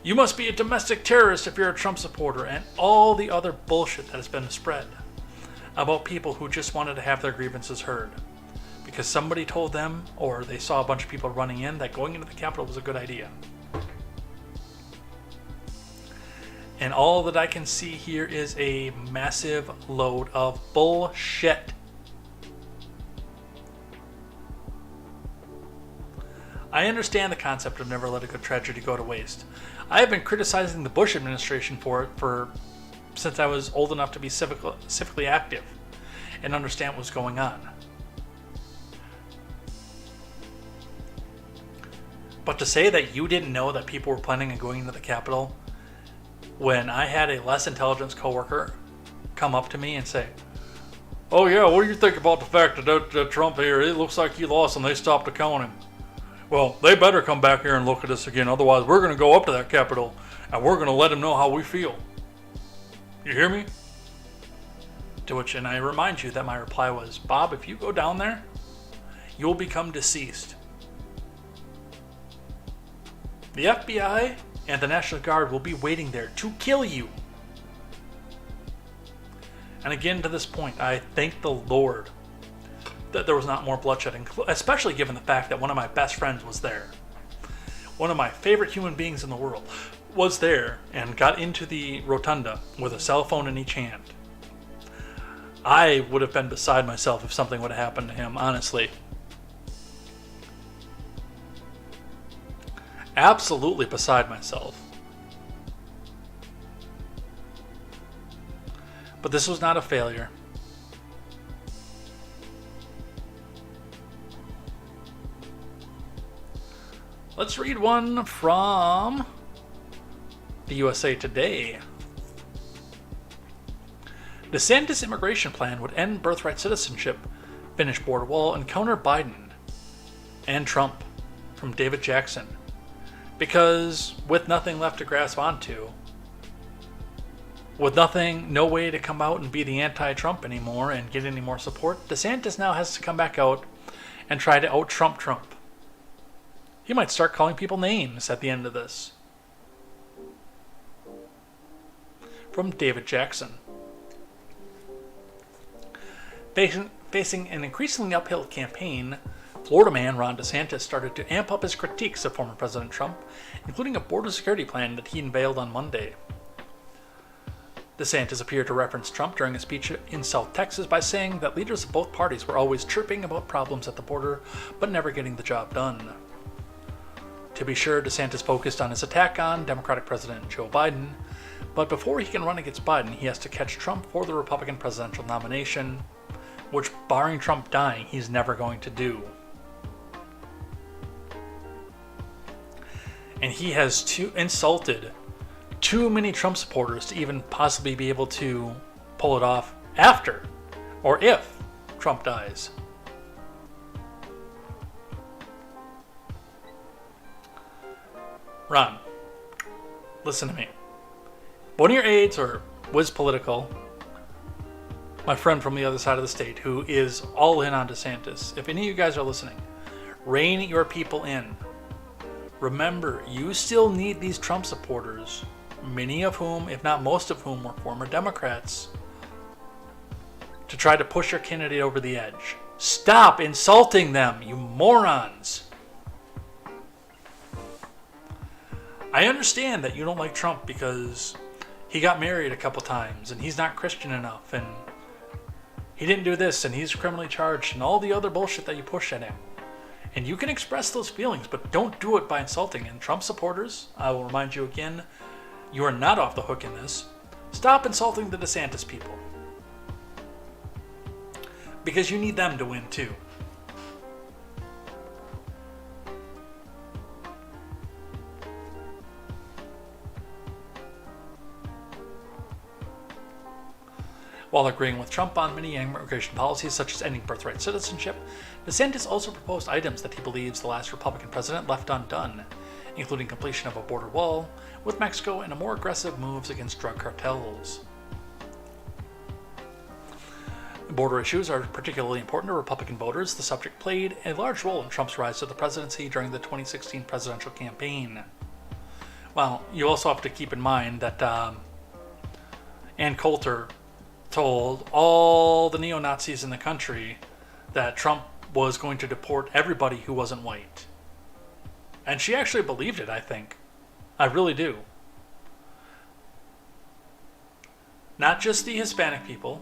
You must be a domestic terrorist if you're a Trump supporter. And all the other bullshit that has been spread about people who just wanted to have their grievances heard. Because somebody told them, or they saw a bunch of people running in, that going into the Capitol was a good idea. And all that I can see here is a massive load of bullshit. I understand the concept of never let a good tragedy go to waste. I have been criticizing the Bush administration for it since I was old enough to be civically active and understand what was going on. But to say that you didn't know that people were planning on going into the Capitol, when I had a less intelligence coworker come up to me and say, "Oh yeah, what do you think about the fact that Trump here, it looks like he lost and they stopped accounting? Well, they better come back here and look at us again, otherwise we're going to go up to that Capitol and we're going to let them know how we feel." You hear me? To which, and I remind you that my reply was, "Bob, if you go down there, you'll become deceased. The FBI and the National Guard will be waiting there to kill you." And again, to this point, I thank the Lord that there was not more bloodshed, especially given the fact that one of my best friends was there. One of my favorite human beings in the world was there and got into the rotunda with a cell phone in each hand. I would have been beside myself if something would have happened to him, honestly. Absolutely beside myself. But this was not a failure. Let's read one from the USA Today. DeSantis' immigration plan would end birthright citizenship, finish border wall, and counter Biden and Trump, from David Jackson. Because with nothing left to grasp onto, with no way to come out and be the anti-Trump anymore and get any more support, DeSantis now has to come back out and try to out-Trump Trump. He might start calling people names at the end of this. From David Jackson. Facing an increasingly uphill campaign, Florida man Ron DeSantis started to amp up his critiques of former President Trump, including a border security plan that he unveiled on Monday. DeSantis appeared to reference Trump during a speech in South Texas by saying that leaders of both parties were always chirping about problems at the border, but never getting the job done. To be sure, DeSantis focused on his attack on Democratic President Joe Biden, but before he can run against Biden, he has to catch Trump for the Republican presidential nomination, which, barring Trump dying, he's never going to do. And he has insulted too many Trump supporters to even possibly be able to pull it off after or if Trump dies. Ron, listen to me. One of your aides, or Wiz Political, my friend from the other side of the state, who is all in on DeSantis, if any of you guys are listening, rein your people in. Remember, you still need these Trump supporters, many of whom, if not most of whom, were former Democrats, to try to push your candidate over the edge. Stop insulting them, you morons! I understand that you don't like Trump because he got married a couple times and he's not Christian enough and he didn't do this and he's criminally charged and all the other bullshit that you push at him. And you can express those feelings, but don't do it by insulting. And Trump supporters, I will remind you again, you are not off the hook in this. Stop insulting the DeSantis people. Because you need them to win too. While agreeing with Trump on many immigration policies such as ending birthright citizenship, DeSantis also proposed items that he believes the last Republican president left undone, including completion of a border wall with Mexico and more aggressive moves against drug cartels. Border issues are particularly important to Republican voters. The subject played a large role in Trump's rise to the presidency during the 2016 presidential campaign. Well, you also have to keep in mind that Ann Coulter told all the neo-Nazis in the country that Trump was going to deport everybody who wasn't white. And she actually believed it, I think. I really do. Not just the Hispanic people,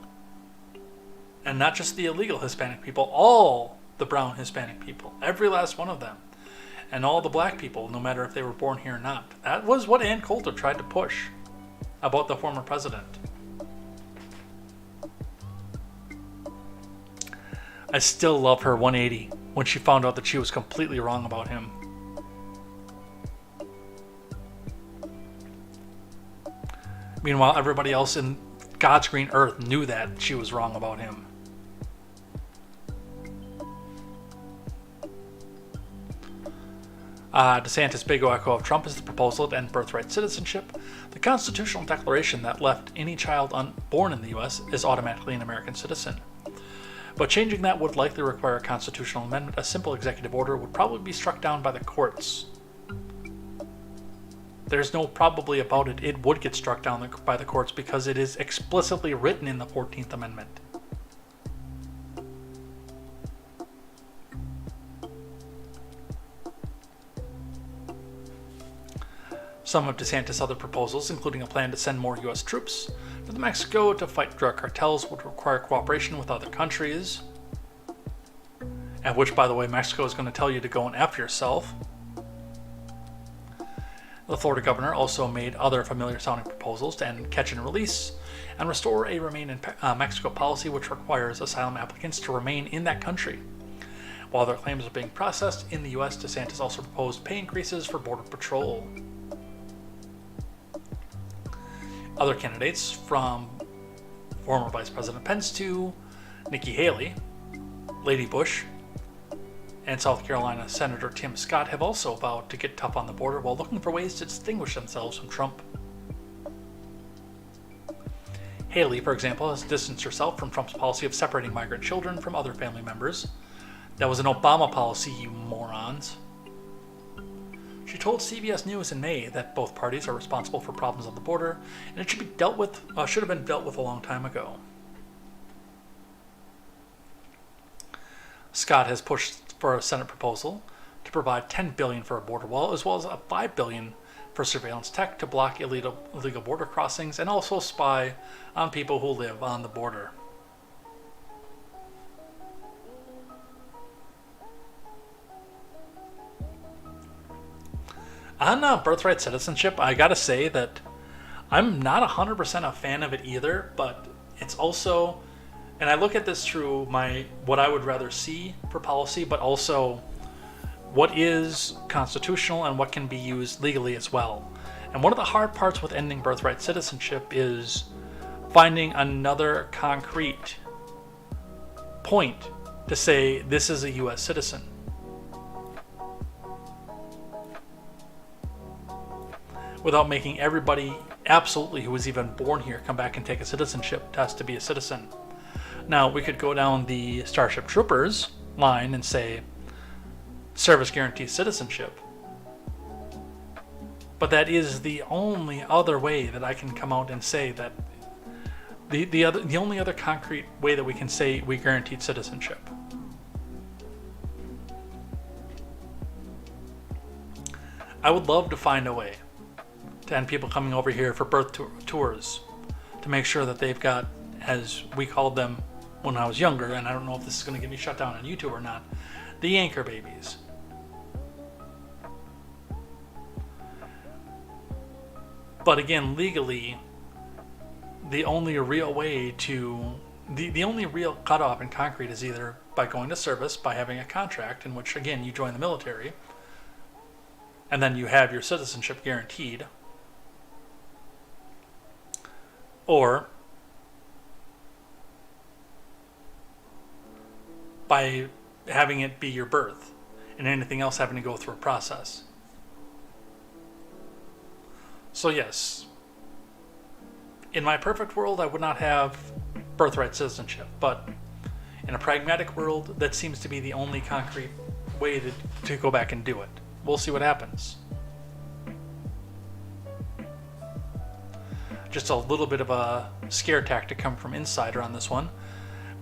and not just the illegal Hispanic people, all the brown Hispanic people, every last one of them, and all the black people, no matter if they were born here or not. That was what Ann Coulter tried to push about the former president. I still love her 180 when she found out that she was completely wrong about him. Meanwhile, everybody else in God's green earth knew that she was wrong about him. DeSantis' big echo of Trump is the proposal to end birthright citizenship. The constitutional declaration that left any child born in the U.S. is automatically an American citizen. But changing that would likely require a constitutional amendment. A simple executive order would probably be struck down by the courts. There's no probably about it. It would get struck down by the courts because it is explicitly written in the 14th Amendment. Some of DeSantis' other proposals, including a plan to send more U.S. troops to Mexico to fight drug cartels, would require cooperation with other countries, at which, by the way, Mexico is going to tell you to go and F yourself. The Florida governor also made other familiar-sounding proposals to end catch and release and restore a remain in Mexico policy which requires asylum applicants to remain in that country. While their claims are being processed in the U.S., DeSantis also proposed pay increases for Border Patrol. Other candidates, from former Vice President Pence to Nikki Haley, Lady Bush, and South Carolina Senator Tim Scott, have also vowed to get tough on the border while looking for ways to distinguish themselves from Trump. Haley, for example, has distanced herself from Trump's policy of separating migrant children from other family members. That was an Obama policy, you morons. She told CBS News in May that both parties are responsible for problems on the border, and it should have been dealt with a long time ago. Scott has pushed for a Senate proposal to provide $10 billion for a border wall, as well as $5 billion for surveillance tech to block illegal border crossings and also spy on people who live on the border. On birthright citizenship, I gotta say that I'm not 100% a fan of it either, but it's also, and I look at this through what I would rather see for policy, but also what is constitutional and what can be used legally as well. And one of the hard parts with ending birthright citizenship is finding another concrete point to say this is a U.S. citizen. Without making everybody absolutely who was even born here come back and take a citizenship test to be a citizen. Now, we could go down the Starship Troopers line and say service guarantees citizenship. But that is the only other way that I can come out and say that the only other concrete way that we can say we guaranteed citizenship. I would love to find a way to end people coming over here for birth tours, to make sure that they've got, as we called them when I was younger, and I don't know if this is going to get me shut down on YouTube or not, the anchor babies. But again, legally, the only real way to, the only real cutoff in concrete is either by going to service, by having a contract in which, again, you join the military, and then you have your citizenship guaranteed, or by having it be your birth and anything else having to go through a process. So yes, in my perfect world, I would not have birthright citizenship, but in a pragmatic world, that seems to be the only concrete way to go back and do it. We'll see what happens. Just a little bit of a scare tactic come from Insider on this one.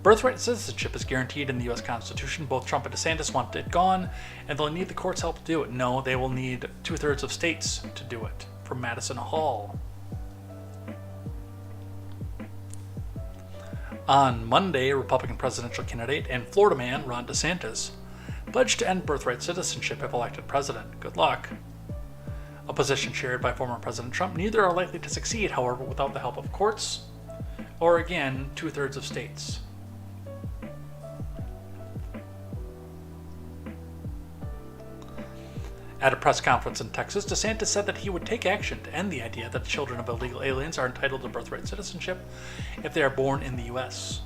Birthright citizenship is guaranteed in the U.S. Constitution. Both Trump and DeSantis want it gone, and they'll need the court's help to do it. No, they will need 2/3 of states to do it, from Madison Hall. On Monday, Republican presidential candidate and Florida man Ron DeSantis pledged to end birthright citizenship if elected president. Good luck. A position shared by former President Trump. Neither are likely to succeed, however, without the help of courts or, again, 2/3 of states. At a press conference in Texas, DeSantis said that he would take action to end the idea that children of illegal aliens are entitled to birthright citizenship if they are born in the U.S.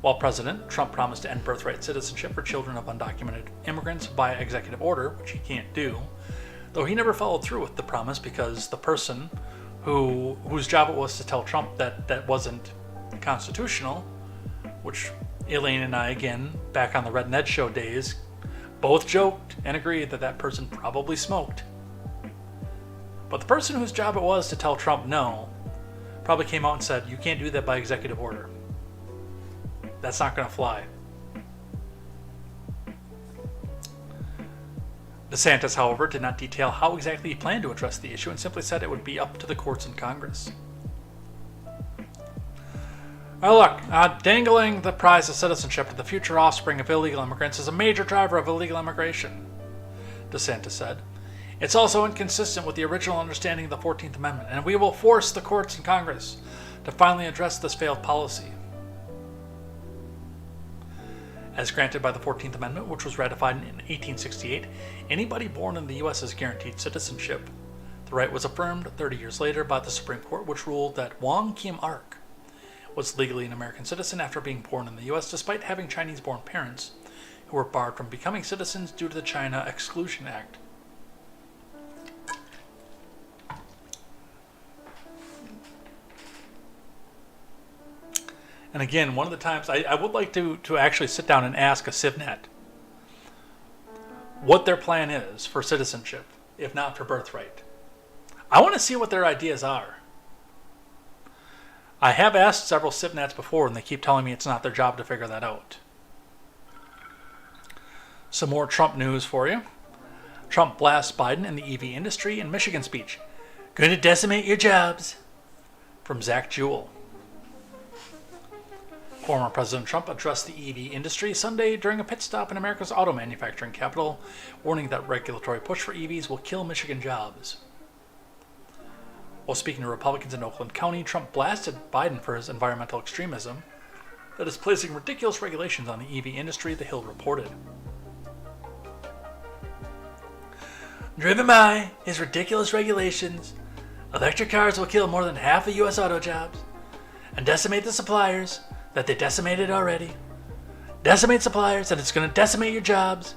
While president, Trump promised to end birthright citizenship for children of undocumented immigrants via executive order, which he can't do, though he never followed through with the promise because the person whose job it was to tell Trump that that wasn't constitutional, which Elaine and I, again, back on the Red Ned Show days, both joked and agreed that that person probably smoked. But the person whose job it was to tell Trump no probably came out and said, you can't do that by executive order. That's not going to fly. DeSantis, however, did not detail how exactly he planned to address the issue and simply said it would be up to the courts and Congress. Oh look, dangling the prize of citizenship to the future offspring of illegal immigrants is a major driver of illegal immigration, DeSantis said. It's also inconsistent with the original understanding of the 14th Amendment, and we will force the courts and Congress to finally address this failed policy. As granted by the 14th Amendment, which was ratified in 1868, anybody born in the U.S. is guaranteed citizenship. The right was affirmed 30 years later by the Supreme Court, which ruled that Wong Kim Ark was legally an American citizen after being born in the U.S., despite having Chinese-born parents who were barred from becoming citizens due to the China Exclusion Act. And again, one of the times I would like to actually sit down and ask a CivNet what their plan is for citizenship, if not for birthright. I want to see what their ideas are. I have asked several CivNets before, and they keep telling me it's not their job to figure that out. Some more Trump news for you. Trump blasts Biden and the EV industry in Michigan speech. Going to decimate your jobs. From Zach Jewell. Former President Trump addressed the EV industry Sunday during a pit stop in America's auto manufacturing capital, warning that regulatory push for EVs will kill Michigan jobs. While speaking to Republicans in Oakland County, Trump blasted Biden for his environmental extremism that is placing ridiculous regulations on the EV industry, The Hill reported. Driven by his ridiculous regulations, electric cars will kill more than half of U.S. auto jobs and decimate the suppliers that they decimated already. Decimate suppliers, and it's going to decimate your jobs,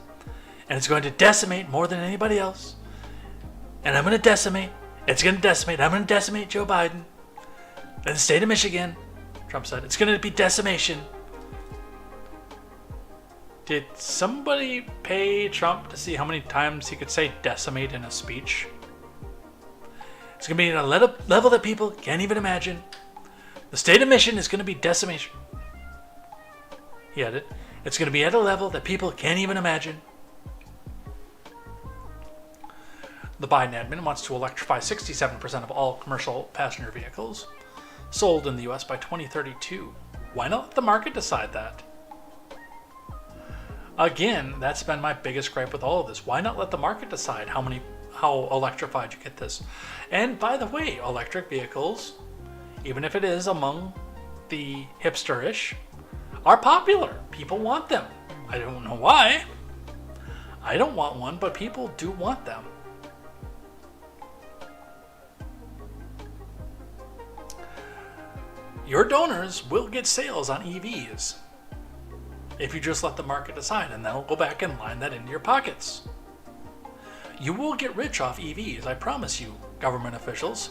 and it's going to decimate more than anybody else. And I'm going to decimate. It's going to decimate. I'm going to decimate Joe Biden and the state of Michigan, Trump said. It's going to be decimation. Did somebody pay Trump to see how many times he could say decimate in a speech? It's going to be at a level that people can't even imagine. The state of Michigan is going to be decimation. He added, it's going to be at a level that people can't even imagine. The Biden admin wants to electrify 67% of all commercial passenger vehicles sold in the U.S. by 2032. Why not let the market decide that? Again, that's been my biggest gripe with all of this. Why not let the market decide how electrified you get this? And by the way, electric vehicles, even if it is among the hipsterish, are popular. People want them. I don't know why. I don't want one, but people do want them. Your donors will get sales on EVs. if you just let the market decide, and they'll go back and line that into your pockets. You will get rich off EVs, I promise you, government officials.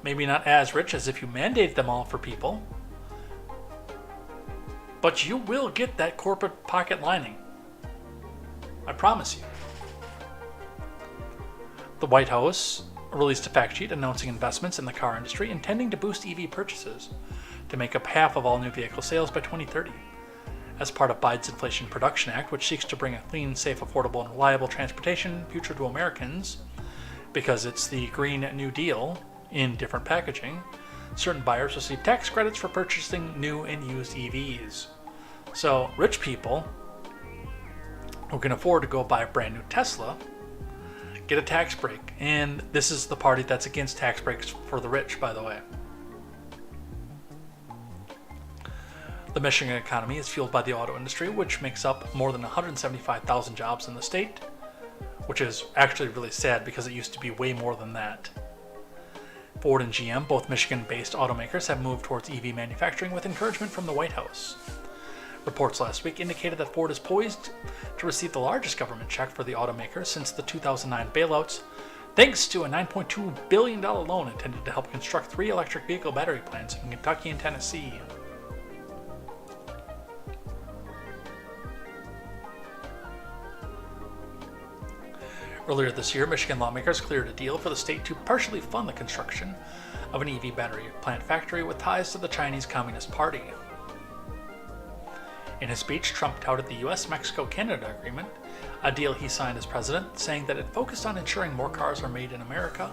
Maybe not as rich as if you mandate them all for people, but you will get that corporate pocket lining. I promise you. The White House released a fact sheet announcing investments in the car industry intending to boost EV purchases to make up half of all new vehicle sales by 2030. As part of Biden's Inflation Production Act, which seeks to bring a clean, safe, affordable, and reliable transportation future to Americans, because it's the Green New Deal in different packaging, certain buyers receive tax credits for purchasing new and used EVs. So, rich people who can afford to go buy a brand new Tesla get a tax break. And this is the party that's against tax breaks for the rich, by the way. The Michigan economy is fueled by the auto industry, which makes up more than 175,000 jobs in the state, which is actually really sad because it used to be way more than that. Ford and GM, both Michigan-based automakers, have moved towards EV manufacturing with encouragement from the White House. Reports last week indicated that Ford is poised to receive the largest government check for the automaker since the 2009 bailouts, thanks to a $9.2 billion loan intended to help construct 3 electric vehicle battery plants in Kentucky and Tennessee. Earlier this year, Michigan lawmakers cleared a deal for the state to partially fund the construction of an EV battery plant factory with ties to the Chinese Communist Party. In his speech, Trump touted the US-Mexico-Canada agreement, a deal he signed as president, saying that it focused on ensuring more cars are made in America,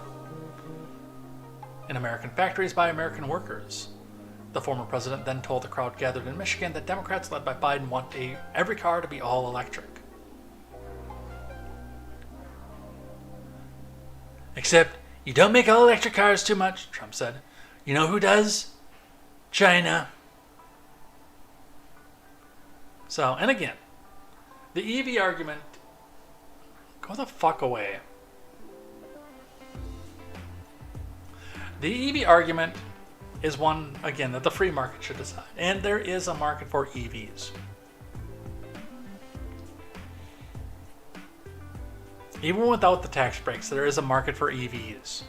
in American factories by American workers. The former president then told the crowd gathered in Michigan that Democrats led by Biden want every car to be all electric. Except, you don't make all electric cars too much, Trump said. You know who does? China. So, and again, the EV argument, go the fuck away. The EV argument is one, again, that the free market should decide. And there is a market for EVs. Even without the tax breaks, there is a market for EVs.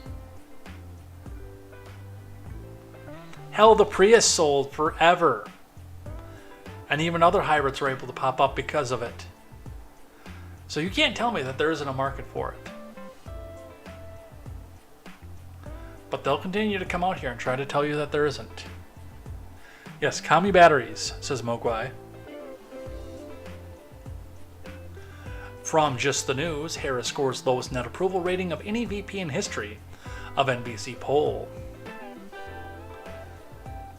Hell, the Prius sold forever. And even other hybrids were able to pop up because of it. So you can't tell me that there isn't a market for it. But they'll continue to come out here and try to tell you that there isn't. Yes, commie batteries, says Mogwai. From Just the News, Harris scores lowest net approval rating of any VP in history of NBC poll.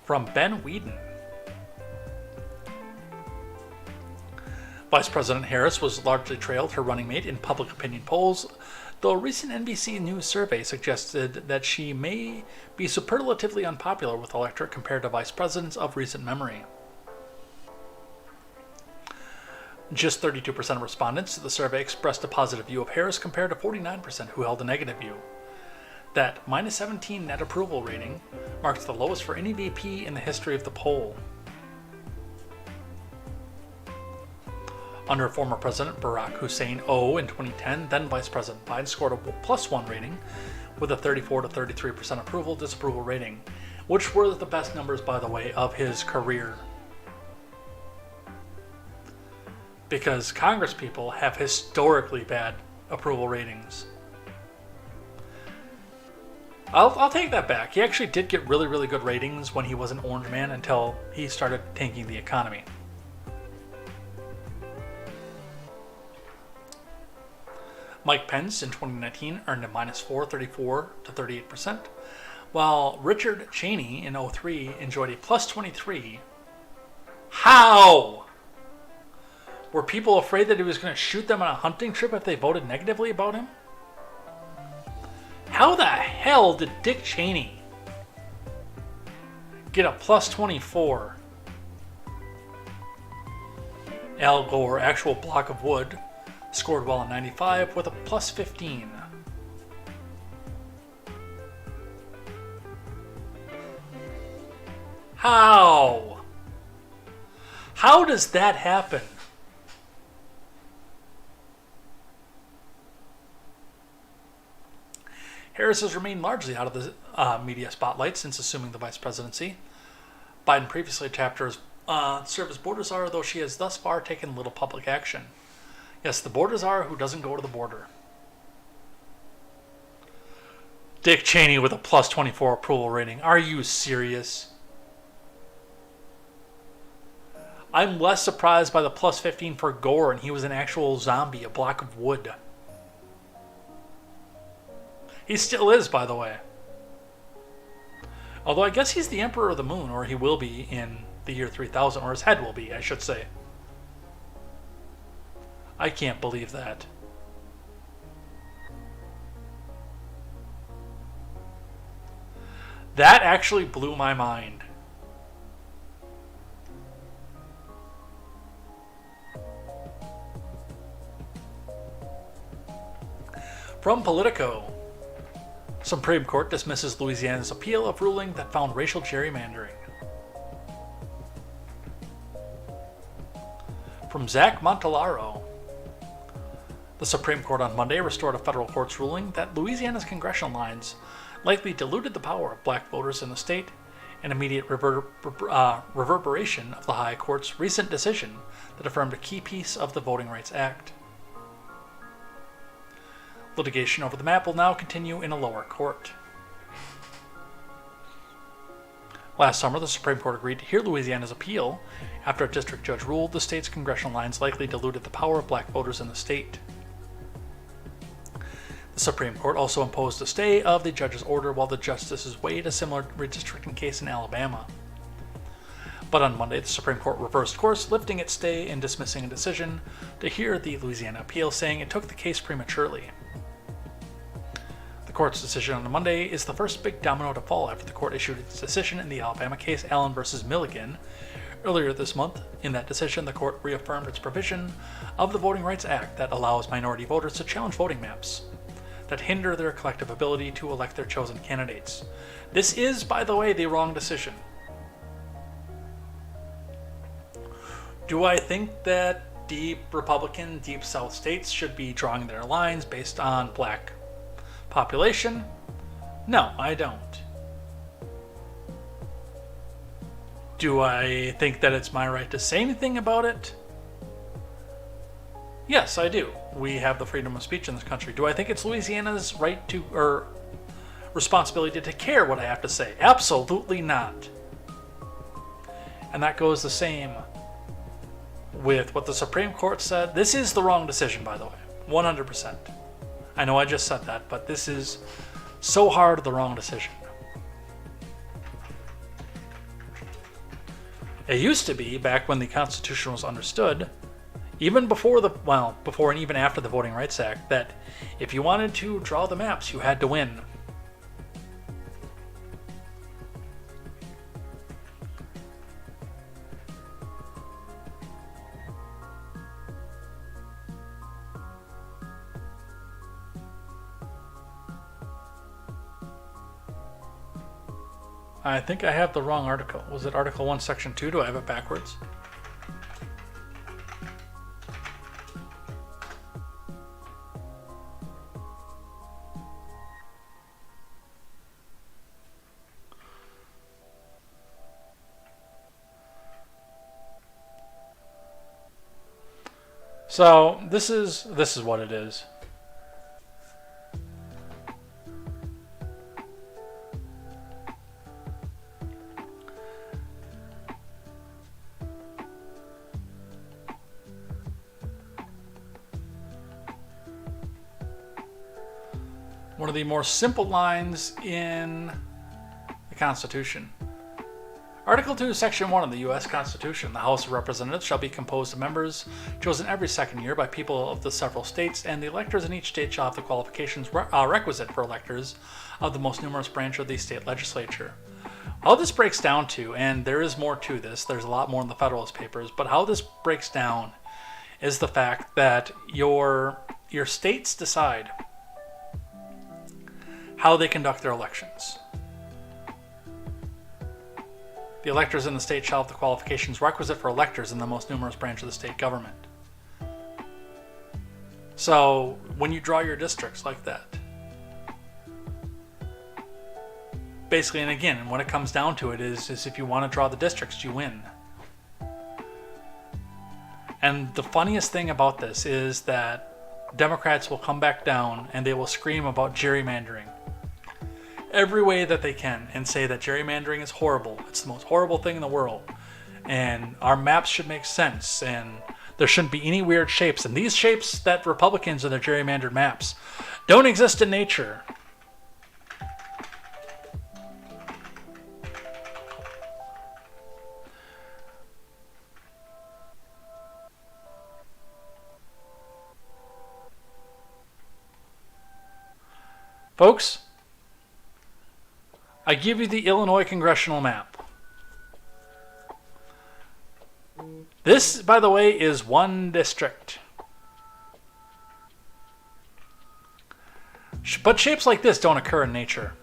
From Ben Whedon. Vice President Harris was largely trailed her running mate in public opinion polls, though a recent NBC News survey suggested that she may be superlatively unpopular with electorate compared to vice presidents of recent memory. Just 32% of respondents to the survey expressed a positive view of Harris compared to 49% who held a negative view. That minus 17 net approval rating marks the lowest for any VP in the history of the poll. Under former President Barack Hussein O in 2010, then Vice President Biden scored a +1 rating with a 34 to 33% approval disapproval rating, which were the best numbers, by the way, of his career. Because Congress people have historically bad approval ratings. I'll take that back. He actually did get really, really good ratings when he was an orange man until he started tanking the economy. Mike Pence in 2019 earned a -4, 34 to 38%, while Richard Cheney in 2003 enjoyed a +23. How? Were people afraid that he was going to shoot them on a hunting trip if they voted negatively about him? How the hell did Dick Cheney get a +24? Al Gore, actual block of wood, scored well in 95 with a +15. How? How does that happen? Harris has remained largely out of the media spotlight since assuming the vice presidency. Biden previously tapped her as serve as border czar, though she has thus far taken little public action. Yes, the border czar who doesn't go to the border. Dick Cheney with a plus 24 approval rating. Are you serious? I'm less surprised by the plus 15 for Gore, and he was an actual zombie, a block of wood. He still is, by the way. Although I guess he's the Emperor of the Moon, or he will be in the year 3000, or his head will be, I should say. I can't believe that. That actually blew my mind. From Politico, Supreme Court dismisses Louisiana's appeal of ruling that found racial gerrymandering. From Zach Montellaro, the Supreme Court on Monday restored a federal court's ruling that Louisiana's congressional lines likely diluted the power of black voters in the state, an immediate reverberation of the High Court's recent decision that affirmed a key piece of the Voting Rights Act. Litigation over the map will now continue in a lower court. Last summer, the Supreme Court agreed to hear Louisiana's appeal after a district judge ruled the state's congressional lines likely diluted the power of black voters in the state. The Supreme Court also imposed a stay of the judge's order while the justices weighed a similar redistricting case in Alabama. But on Monday, the Supreme Court reversed course, lifting its stay and dismissing a decision to hear the Louisiana appeal, saying it took the case prematurely. The court's decision on Monday is the first big domino to fall after the court issued its decision in the Alabama case Allen versus Milligan. Earlier this month, in that decision, the court reaffirmed its provision of the Voting Rights Act that allows minority voters to challenge voting maps that hinder their collective ability to elect their chosen candidates. This is, by the way, the wrong decision. Do I think that deep Republican, deep South states should be drawing their lines based on black population? No, I don't. Do I think that it's my right to say anything about it? Yes, I do. We have the freedom of speech in this country. Do I think it's Louisiana's right to, or responsibility to care what I have to say? Absolutely not. And that goes the same with what the Supreme Court said. This is the wrong decision, by the way. 100%. I know I just said that, but this is so hard the wrong decision. It used to be, back when the Constitution was understood, even before before and even after the Voting Rights Act, that if you wanted to draw the maps, you had to win. I think I have the wrong article. Was it Article 1, Section 2? Do I have it backwards? So this is what it is. One of the more simple lines in the Constitution. Article 2, Section 1 of the U.S. Constitution. The House of Representatives shall be composed of members chosen every second year by people of the several states, and the electors in each state shall have the qualifications requisite for electors of the most numerous branch of the state legislature. How this breaks down to, and there is more to this, there's a lot more in the Federalist Papers, but how this breaks down is the fact that your states decide how they conduct their elections. The electors in the state shall have the qualifications requisite for electors in the most numerous branch of the state government. So, when you draw your districts like that, basically, and again, when it comes down to it, is if you want to draw the districts, you win. And the funniest thing about this is that Democrats will come back down and they will scream about gerrymandering every way that they can and say that gerrymandering is horrible. It's the most horrible thing in the world. And our maps should make sense. And there shouldn't be any weird shapes. And these shapes that Republicans in their gerrymandered maps don't exist in nature. Folks, I give you the Illinois congressional map. This, by the way, is one district. But shapes like this don't occur in nature.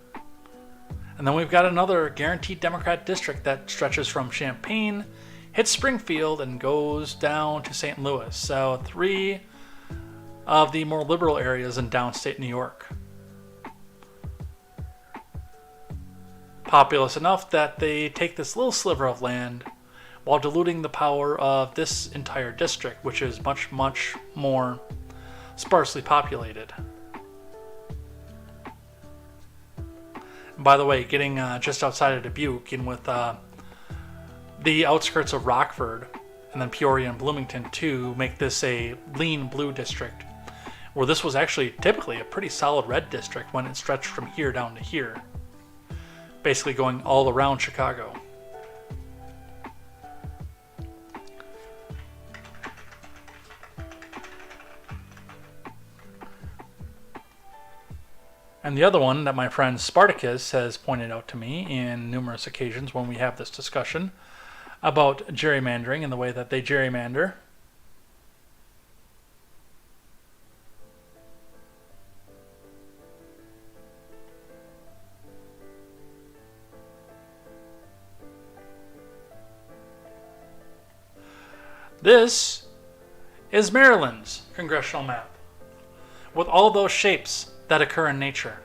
And then we've got another guaranteed Democrat district that stretches from Champaign, hits Springfield, and goes down to St. Louis. So 3 of the more liberal areas in downstate New York. Populous enough that they take this little sliver of land while diluting the power of this entire district, which is much, much more sparsely populated. And by the way, getting just outside of Dubuque, in with the outskirts of Rockford, and then Peoria and Bloomington to make this a lean blue district, where this was actually typically a pretty solid red district when it stretched from here down to here. Basically going all around Chicago. And the other one that my friend Spartacus has pointed out to me in numerous occasions when we have this discussion about gerrymandering and the way that they gerrymander. This is Maryland's congressional map, with all those shapes that occur in nature.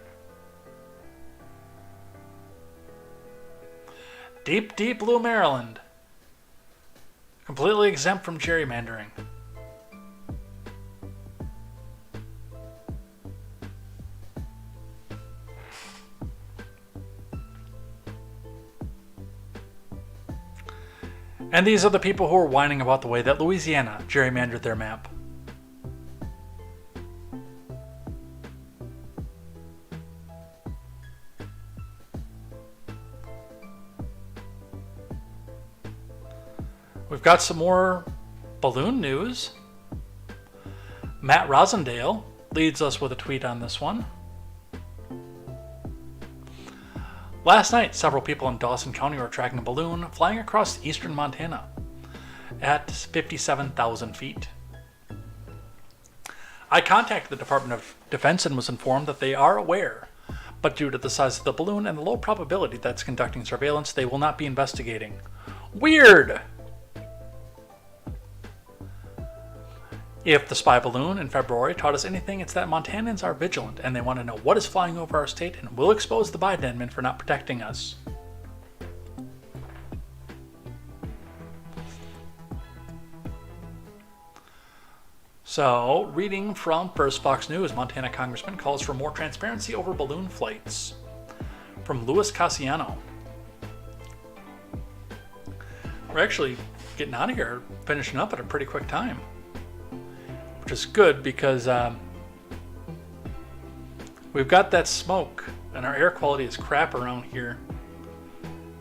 Deep, deep blue Maryland, completely exempt from gerrymandering. And these are the people who are whining about the way that Louisiana gerrymandered their map. We've got some more balloon news. Matt Rosendale leads us with a tweet on this one. Last night, several people in Dawson County were tracking a balloon flying across eastern Montana at 57,000 feet. I contacted the Department of Defense and was informed that they are aware, but due to the size of the balloon and the low probability that it's conducting surveillance, they will not be investigating. Weird! If the spy balloon in February taught us anything, it's that Montanans are vigilant and they want to know what is flying over our state and will expose the Biden admin for not protecting us. So, reading from First Fox News, Montana Congressman calls for more transparency over balloon flights. From Louis Cassiano. We're actually getting out of here, finishing up at a pretty quick time. Which is good because we've got that smoke and our air quality is crap around here.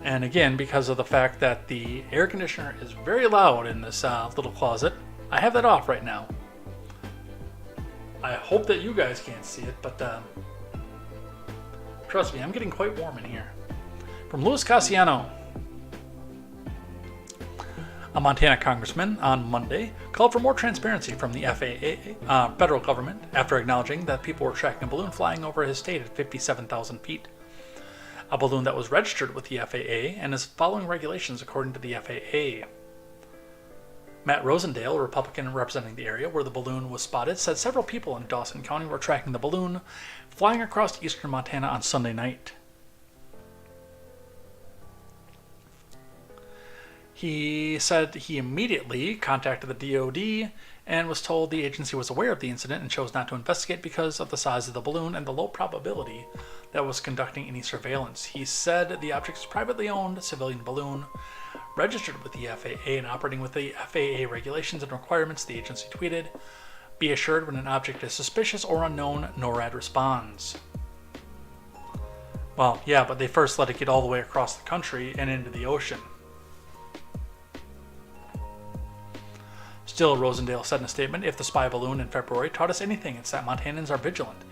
And again, because of the fact that the air conditioner is very loud in this little closet, I have that off right now. I hope that you guys can't see it, but trust me, I'm getting quite warm in here. From Louis Cassiano. A Montana congressman on Monday called for more transparency from the FAA, federal government, after acknowledging that people were tracking a balloon flying over his state at 57,000 feet. a balloon that was registered with the FAA and is following regulations according to the FAA. Matt Rosendale, a Republican representing the area where the balloon was spotted, said several people in Dawson County were tracking the balloon flying across eastern Montana on Sunday night. He said he immediately contacted the DoD and was told the agency was aware of the incident and chose not to investigate because of the size of the balloon and the low probability that was conducting any surveillance. He said the object is a privately owned civilian balloon registered with the FAA and operating with the FAA regulations and requirements. The agency tweeted, "Be assured when an object is suspicious or unknown, NORAD responds." Well, yeah, but they first let it get all the way across the country and into the ocean. Still, Rosendale said in a statement, "If the spy balloon in February taught us anything, it's that Montanans are vigilant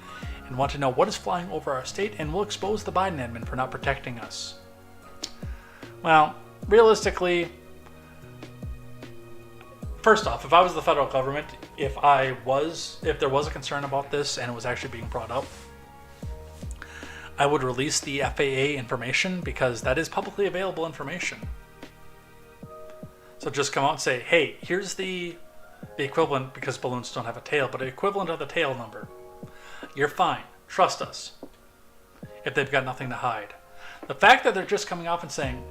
and want to know what is flying over our state and will expose the Biden admin for not protecting us." Well, realistically, first off, if I was the federal government, if there was a concern about this and it was actually being brought up, I would release the FAA information because that is publicly available information. So just come out and say, hey, here's the equivalent, because balloons don't have a tail, but the equivalent of the tail number. You're fine. Trust us. If they've got nothing to hide. The fact that they're just coming off and saying,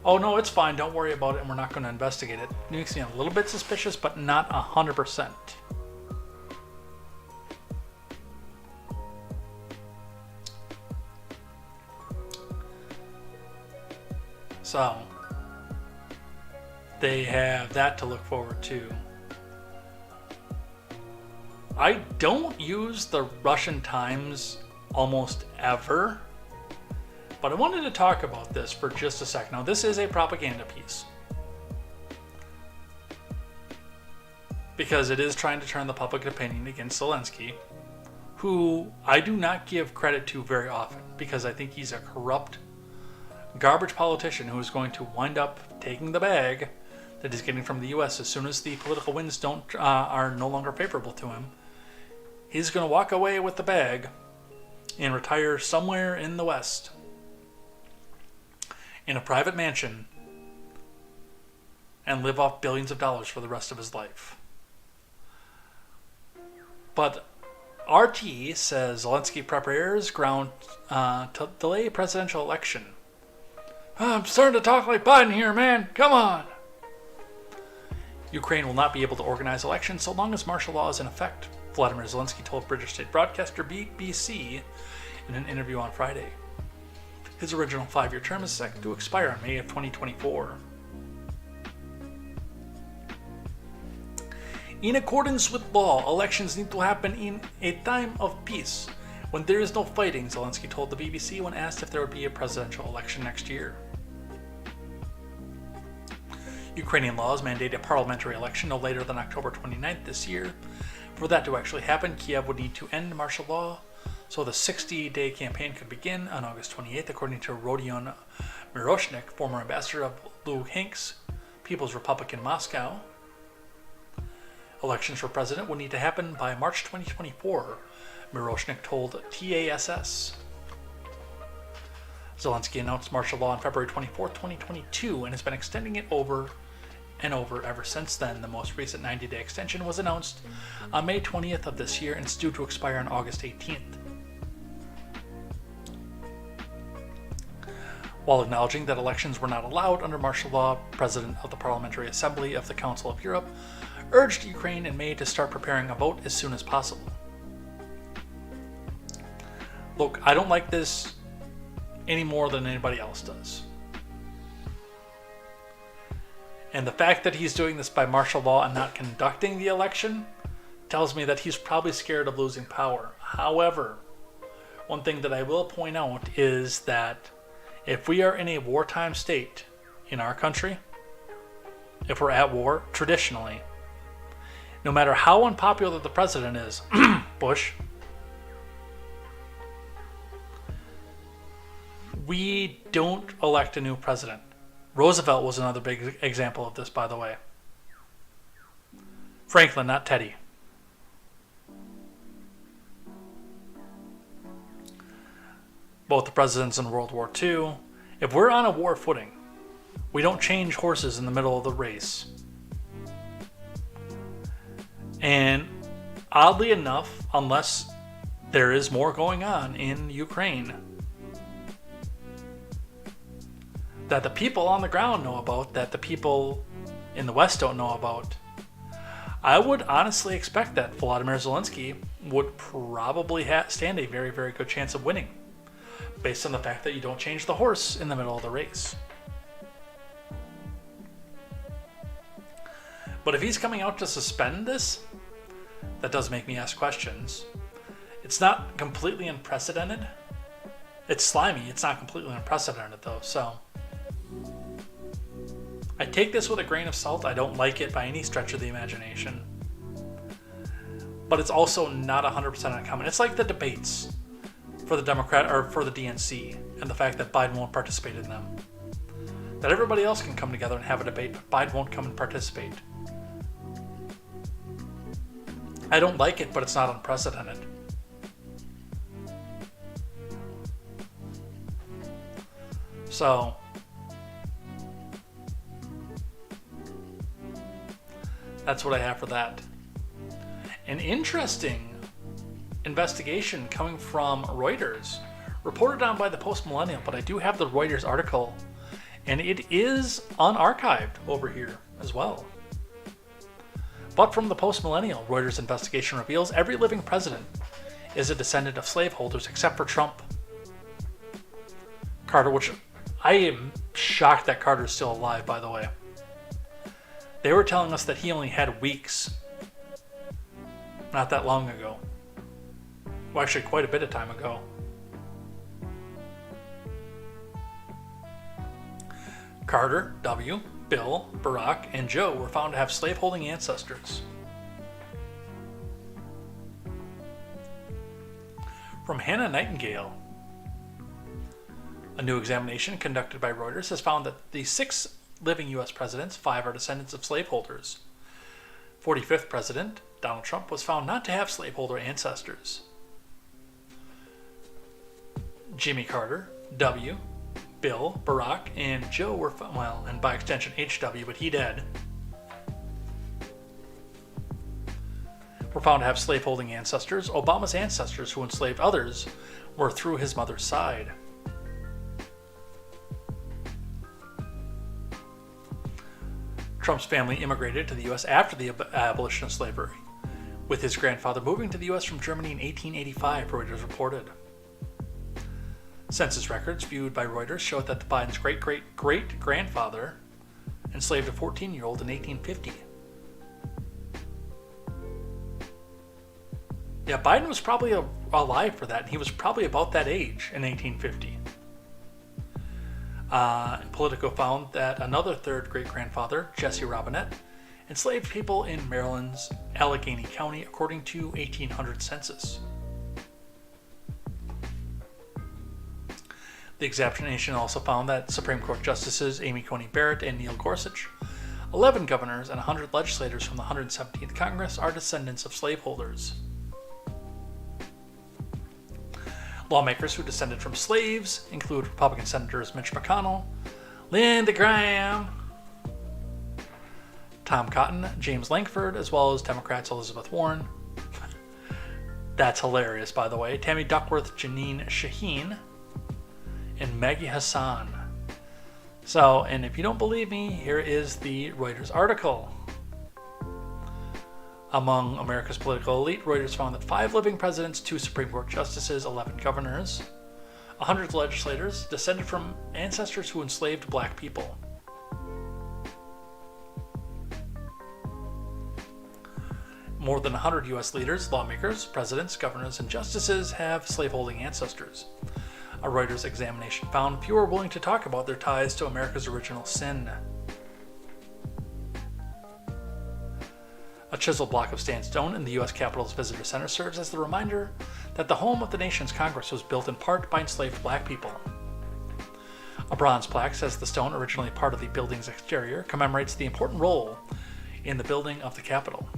oh no, it's fine, don't worry about it, and we're not going to investigate it, makes me a little bit suspicious, but not 100%. So, they have that to look forward to. I don't use the Russian Times almost ever, but I wanted to talk about this for just a sec. Now, this is a propaganda piece because it is trying to turn the public opinion against Zelensky, who I do not give credit to very often because I think he's a corrupt, garbage politician who is going to wind up taking the bag that he's getting from the U.S. as soon as the political winds are no longer favorable to him. He's going to walk away with the bag and retire somewhere in the West in a private mansion and live off billions of dollars for the rest of his life. But RT says Zelensky prepares ground to delay presidential election. I'm starting to talk like Biden here, man. Come on. Ukraine will not be able to organize elections so long as martial law is in effect, Vladimir Zelensky told British state broadcaster BBC in an interview on Friday. His original 5-year term is set to expire in May of 2024. In accordance with law, elections need to happen in a time of peace, when there is no fighting, Zelensky told the BBC when asked if there would be a presidential election next year. Ukrainian laws mandate a parliamentary election no later than October 29th this year. For that to actually happen, Kiev would need to end martial law, so the 60-day campaign could begin on August 28th, according to Rodion Miroshnik, former ambassador of Luhansk People's Republic in Moscow. Elections for president would need to happen by March 2024, Miroshnik told TASS. Zelensky announced martial law on February 24, 2022, and has been extending it over and over ever since then. The most recent 90-day extension was announced on May 20th of this year and is due to expire on August 18th. While acknowledging that elections were not allowed under martial law, President of the Parliamentary Assembly of the Council of Europe urged Ukraine in May to start preparing a vote as soon as possible. Look, I don't like this any more than anybody else does. And the fact that he's doing this by martial law and not conducting the election tells me that he's probably scared of losing power. However, one thing that I will point out is that if we are in a wartime state in our country, if we're at war, traditionally, no matter how unpopular the president is, Bush, we don't elect a new president. Roosevelt was another big example of this, by the way. Franklin, not Teddy. both the presidents in World War II. If we're on a war footing, we don't change horses in the middle of the race. And oddly enough, unless there is more going on in Ukraine that the people on the ground know about, that the people in the West don't know about, I would honestly expect that Volodymyr Zelensky would probably stand a very, very good chance of winning, based on the fact that you don't change the horse in the middle of the race. But if he's coming out to suspend this, that does make me ask questions. It's not completely unprecedented. It's slimy. It's not completely unprecedented, though, so I take this with a grain of salt. I don't like it by any stretch of the imagination. But it's also not 100% uncommon. It's like the debates for the Democrat or for the DNC and the fact that Biden won't participate in them. That everybody else can come together and have a debate, but Biden won't come and participate. I don't like it, but it's not unprecedented. So that's what I have for that. An interesting investigation coming from Reuters, reported on by the Post Millennial, but I do have the Reuters article, and it is unarchived over here as well. But from the Post Millennial, Reuters investigation reveals every living president is a descendant of slaveholders except for Trump. Carter, which I am shocked that Carter is still alive, by the way. They were telling us that he only had weeks not that long ago. Well, actually, quite a bit of time ago. Carter, W., Bill, Barack, and Joe were found to have slaveholding ancestors. From Hannah Nightingale. A new examination conducted by Reuters has found that the 6 living U.S. presidents, 5 are descendants of slaveholders. 45th president, Donald Trump, was found not to have slaveholder ancestors. Jimmy Carter, W., Bill, Barack, and Joe were found, well, and by extension HW, but he dead, were found to have slaveholding ancestors. Obama's ancestors who enslaved others were through his mother's side. Trump's family immigrated to the U.S. after the abolition of slavery, with his grandfather moving to the U.S. from Germany in 1885, Reuters reported. Census records viewed by Reuters showed that Biden's great-great-great-grandfather enslaved a 14-year-old in 1850. Yeah, Biden was probably alive for that, and he was probably about that age in 1850. Politico found that another third great-grandfather, Jesse Robinette, enslaved people in Maryland's Allegheny County according to 1800 census. The examination also found that Supreme Court Justices Amy Coney Barrett and Neil Gorsuch, 11 governors, and 100 legislators from the 117th Congress are descendants of slaveholders. Lawmakers who descended from slaves include Republican Senators Mitch McConnell, Linda Graham, Tom Cotton, James Lankford, as well as Democrats Elizabeth Warren. That's hilarious, by the way. Tammy Duckworth, Janine Shaheen, and Maggie Hassan. So, and if you don't believe me, here is the Reuters article. Among America's political elite, Reuters found that 5 living presidents, 2 Supreme Court justices, 11 governors, 100 legislators descended from ancestors who enslaved black people. More than 100 U.S. leaders, lawmakers, presidents, governors, and justices have slaveholding ancestors. A Reuters examination found few are willing to talk about their ties to America's original sin. A chiseled block of sandstone in the U.S. Capitol's Visitor Center serves as the reminder that the home of the nation's Congress was built in part by enslaved black people. A bronze plaque says the stone, originally part of the building's exterior, commemorates the important role in the building of the Capitol.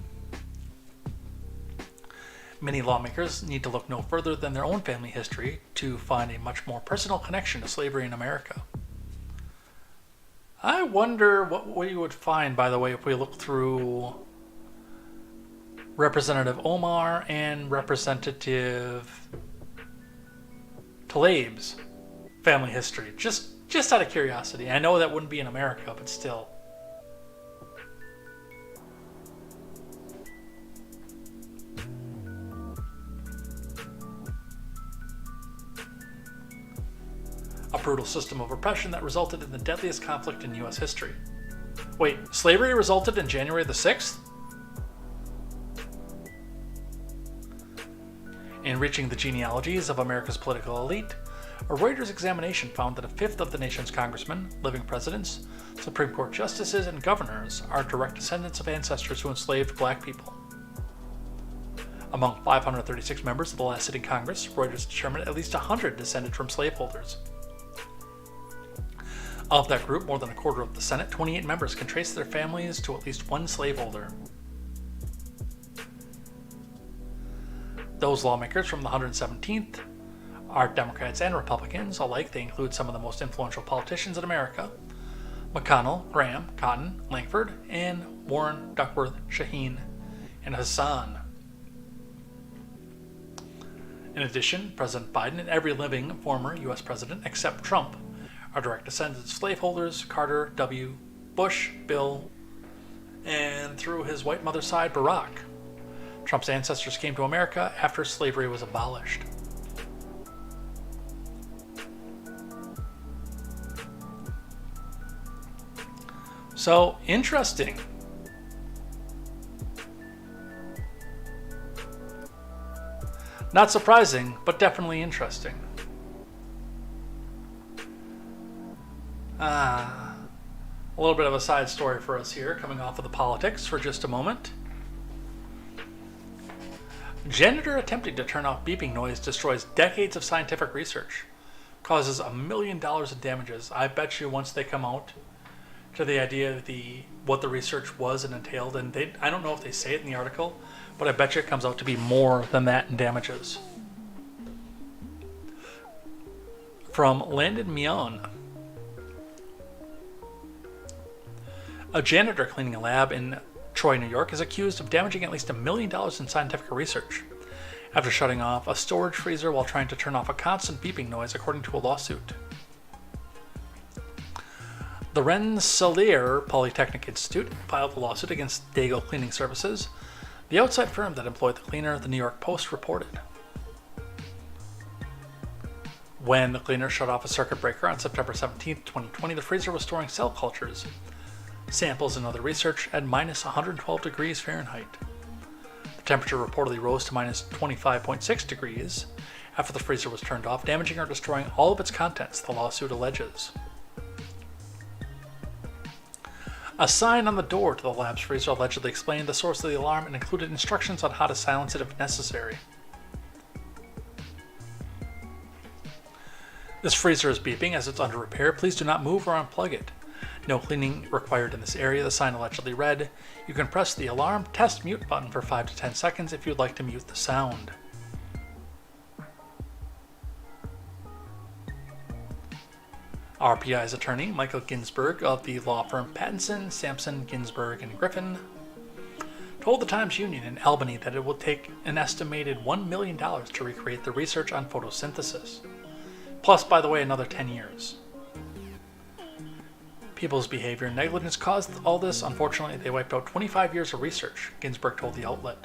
Many lawmakers need to look no further than their own family history to find a much more personal connection to slavery in America. I wonder what we would find, by the way, if we look through Representative Omar and Representative Tlaib's family history. Just out of curiosity. I know that wouldn't be in America, but still. A brutal system of oppression that resulted in the deadliest conflict in U.S. history. Wait, slavery resulted in January the 6th? In reaching the genealogies of America's political elite, a Reuters examination found that a fifth of the nation's congressmen, living presidents, Supreme Court justices, and governors are direct descendants of ancestors who enslaved black people. Among 536 members of the last sitting Congress, Reuters determined at least 100 descended from slaveholders. Of that group, more than a quarter of the Senate, 28 members, can trace their families to at least one slaveholder. Those lawmakers from the 117th are Democrats and Republicans alike. They include some of the most influential politicians in America: McConnell, Graham, Cotton, Langford, and Warren, Duckworth, Shaheen, and Hassan. In addition, President Biden and every living former U.S. president except Trump are direct descendants of slaveholders: Carter, W., Bush, Bill, and through his white mother's side, Barack. Trump's ancestors came to America after slavery was abolished. So, interesting. Not surprising, but definitely interesting. A little bit of a side story for us here, coming off of the politics for just a moment. Janitor attempting to turn off beeping noise destroys decades of scientific research. Causes $1 million in damages. I bet you once they come out to the idea of what the research was and entailed, and I don't know if they say it in the article, but I bet you it comes out to be more than that in damages. From Landon Mion. A janitor cleaning a lab in Troy, New York, is accused of damaging at least $1 million in scientific research after shutting off a storage freezer while trying to turn off a constant beeping noise, according to a lawsuit. The Rensselaer Polytechnic Institute filed a lawsuit against Daigle Cleaning Services, the outside firm that employed the cleaner, the New York Post reported. When the cleaner shut off a circuit breaker on September 17, 2020, the freezer was storing cell cultures, samples, and other research at minus 112 degrees Fahrenheit. The temperature reportedly rose to minus 25.6 degrees after the freezer was turned off, damaging or destroying all of its contents, the lawsuit alleges. A sign on the door to the lab's freezer allegedly explained the source of the alarm and included instructions on how to silence it if necessary. This freezer is beeping as it's under repair. Please do not move or unplug it. No cleaning required in this area, the sign allegedly read. You can press the alarm test mute button for 5 to 10 seconds if you'd like to mute the sound. RPI's attorney, Michael Ginsberg of the law firm Pattinson, Sampson, Ginsberg, and Griffin, told the Times Union in Albany that it will take an estimated $1 million to recreate the research on photosynthesis. Plus, by the way, another 10 years. People's behavior and negligence caused all this. Unfortunately, they wiped out 25 years of research, Ginsberg told the outlet.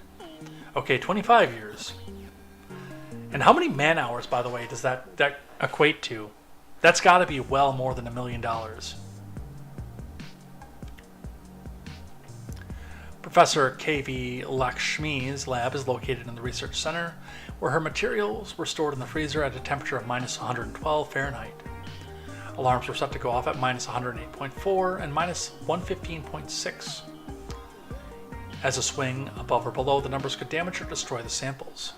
Okay, 25 years. And how many man hours, by the way, does that equate to? That's got to be well more than $1 million. Professor K.V. Lakshmi's lab is located in the research center, where her materials were stored in the freezer at a temperature of minus 112 Fahrenheit. Alarms were set to go off at minus 108.4 and minus 115.6. As a swing above or below, the numbers could damage or destroy the samples.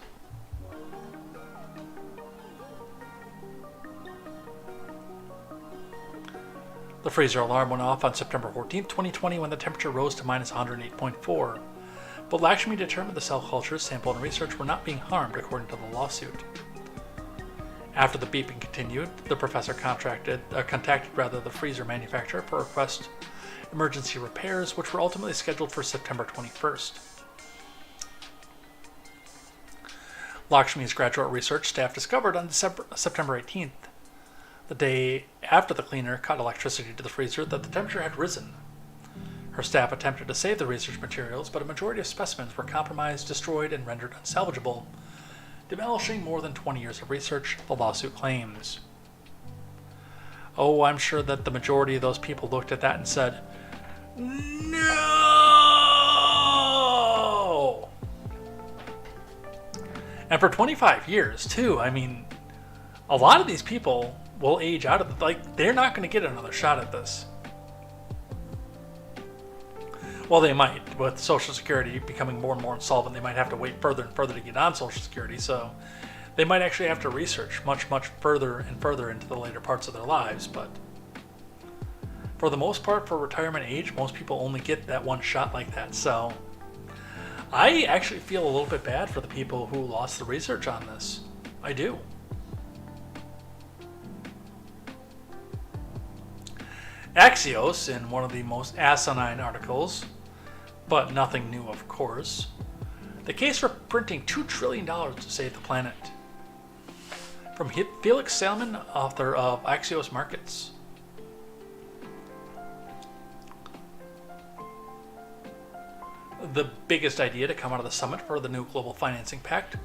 The freezer alarm went off on September 14, 2020, when the temperature rose to minus 108.4. but Lakshmi determined the cell cultures sampled in research were not being harmed according to the lawsuit. After the beeping continued, the professor contacted the freezer manufacturer for request emergency repairs, which were ultimately scheduled for September 21st. Lakshmi's graduate research staff discovered on September 18th, the day after the cleaner cut electricity to the freezer, that the temperature had risen. Her staff attempted to save the research materials, but a majority of specimens were compromised, destroyed, and rendered unsalvageable, demolishing more than 20 years of research, the lawsuit claims. Oh, I'm sure that the majority of those people looked at that and said, "No!" And for 25 years, too. I mean, a lot of these people will age out of it. Like, they're not going to get another shot at this. Well, they might. With Social Security becoming more and more insolvent, they might have to wait further and further to get on Social Security, so they might actually have to research much, much further and further into the later parts of their lives, but for the most part, for retirement age, most people only get that one shot like that, so I actually feel a little bit bad for the people who lost the research on this. I do. Axios, in one of the most asinine articles, but nothing new of course, the case for printing $2 trillion to save the planet. From Felix Salmon, author of Axios Markets. The biggest idea to come out of the summit for the new Global Financing Pact,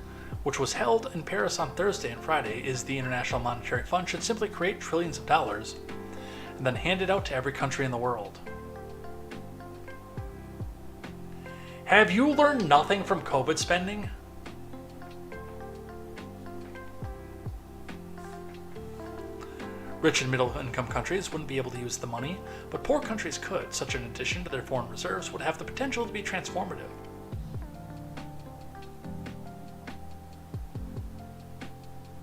which was held in Paris on Thursday and Friday, is the International Monetary Fund should simply create trillions of dollars and then hand it out to every country in the world. Have you learned nothing from COVID spending? Rich and middle-income countries wouldn't be able to use the money, but poor countries could. Such an addition to their foreign reserves would have the potential to be transformative.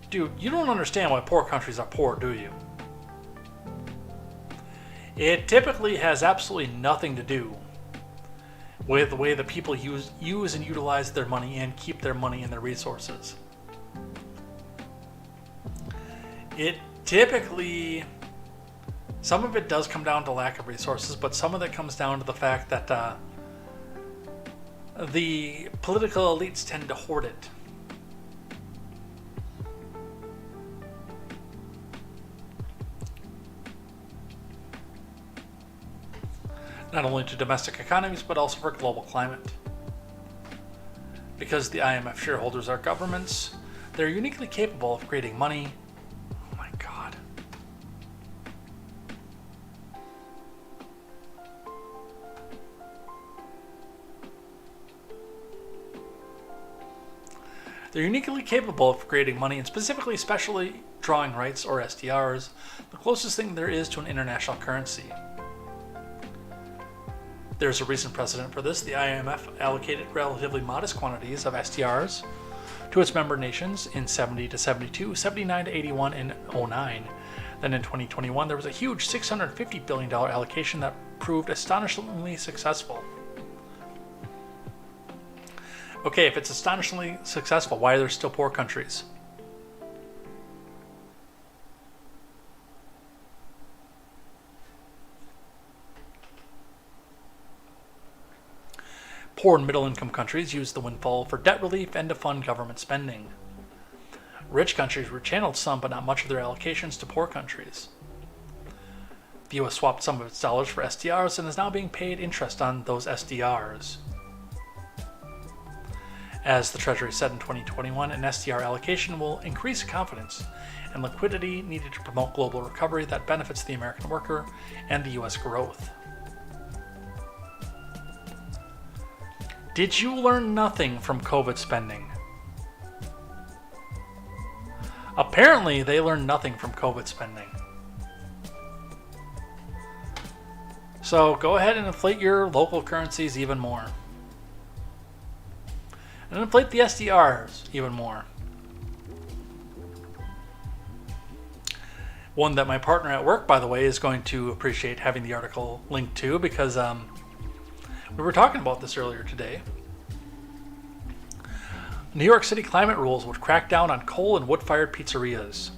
Dude, you don't understand why poor countries are poor, do you? It typically has absolutely nothing to do with the way the people use and utilize their money and keep their money and their resources. It typically, some of it does come down to lack of resources, but some of it comes down to the fact that the political elites tend to hoard it. Not only to domestic economies, but also for global climate. Because the IMF shareholders are governments, they're uniquely capable of creating money. Oh my God. They're uniquely capable of creating money, and especially drawing rights, or SDRs, the closest thing there is to an international currency. There's a recent precedent for this. The IMF allocated relatively modest quantities of SDRs to its member nations in 70 to 72, 79 to 81, and 09. Then in 2021, there was a huge $650 billion allocation that proved astonishingly successful. Okay, if it's astonishingly successful, why are there still poor countries? Poor and middle-income countries used the windfall for debt relief and to fund government spending. Rich countries rechanneled some, but not much of their allocations to poor countries. The U.S. swapped some of its dollars for SDRs and is now being paid interest on those SDRs. As the Treasury said in 2021, an SDR allocation will increase confidence and liquidity needed to promote global recovery that benefits the American worker and the U.S. growth. Did you learn nothing from COVID spending? Apparently, they learned nothing from COVID spending. So go ahead and inflate your local currencies even more. And inflate the SDRs even more. One that my partner at work, by the way, is going to appreciate having the article linked to, because we were talking about this earlier today. New York City climate rules would crack down on coal and wood-fired pizzerias.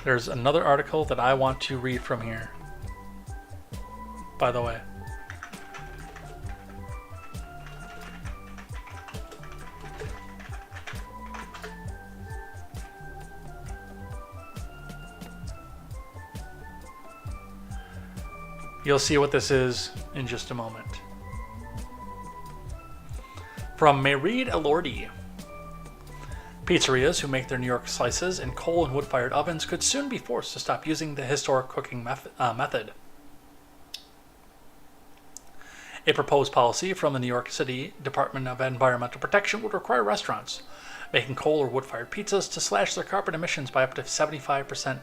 There's another article that I want to read from here, by the way. You'll see what this is in just a moment. From Mayreed Elordi. Pizzerias who make their New York slices in coal and wood-fired ovens could soon be forced to stop using the historic cooking method. A proposed policy from the New York City Department of Environmental Protection would require restaurants making coal or wood-fired pizzas to slash their carbon emissions by up to 75%.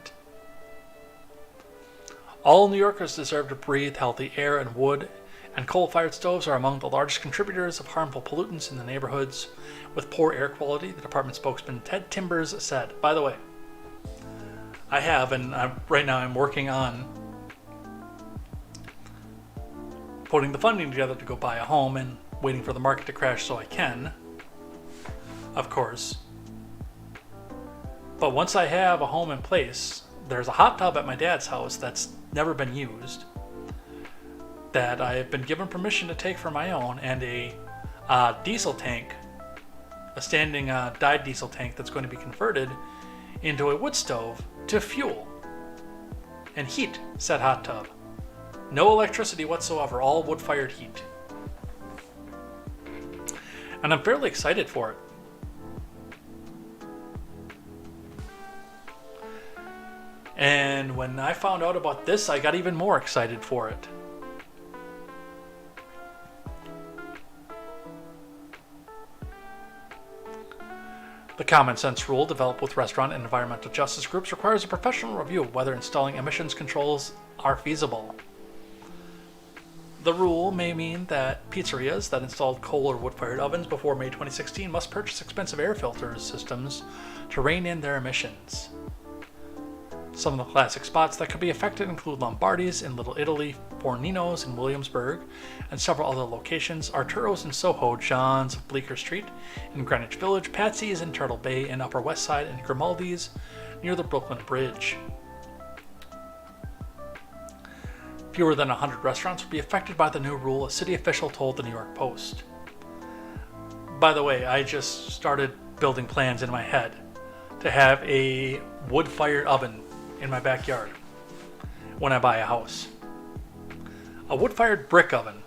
All New Yorkers deserve to breathe healthy air, and wood and coal-fired stoves are among the largest contributors of harmful pollutants in the neighborhoods with poor air quality, the department spokesman Ted Timbers said. By the way, I have, and right now I'm working on putting the funding together to go buy a home and waiting for the market to crash so I can, of course. But once I have a home in place, there's a hot tub at my dad's house that's never been used that I have been given permission to take for my own, and a diesel tank, a standing dyed diesel tank that's going to be converted into a wood stove to fuel and heat said hot tub. No electricity whatsoever, all wood-fired heat. And I'm fairly excited for it. And when I found out about this, I got even more excited for it. The common sense rule developed with restaurant and environmental justice groups requires a professional review of whether installing emissions controls are feasible. The rule may mean that pizzerias that installed coal or wood-fired ovens before May 2016 must purchase expensive air filter systems to rein in their emissions. Some of the classic spots that could be affected include Lombardi's in Little Italy, Fornino's in Williamsburg, and several other locations: Arturo's in Soho, John's of Bleecker Street in Greenwich Village, Patsy's in Turtle Bay in Upper West Side, and Grimaldi's near the Brooklyn Bridge. Fewer than 100 restaurants would be affected by the new rule, a city official told the New York Post. By the way, I just started building plans in my head to have a wood-fired oven in my backyard when I buy a house. A wood-fired brick oven.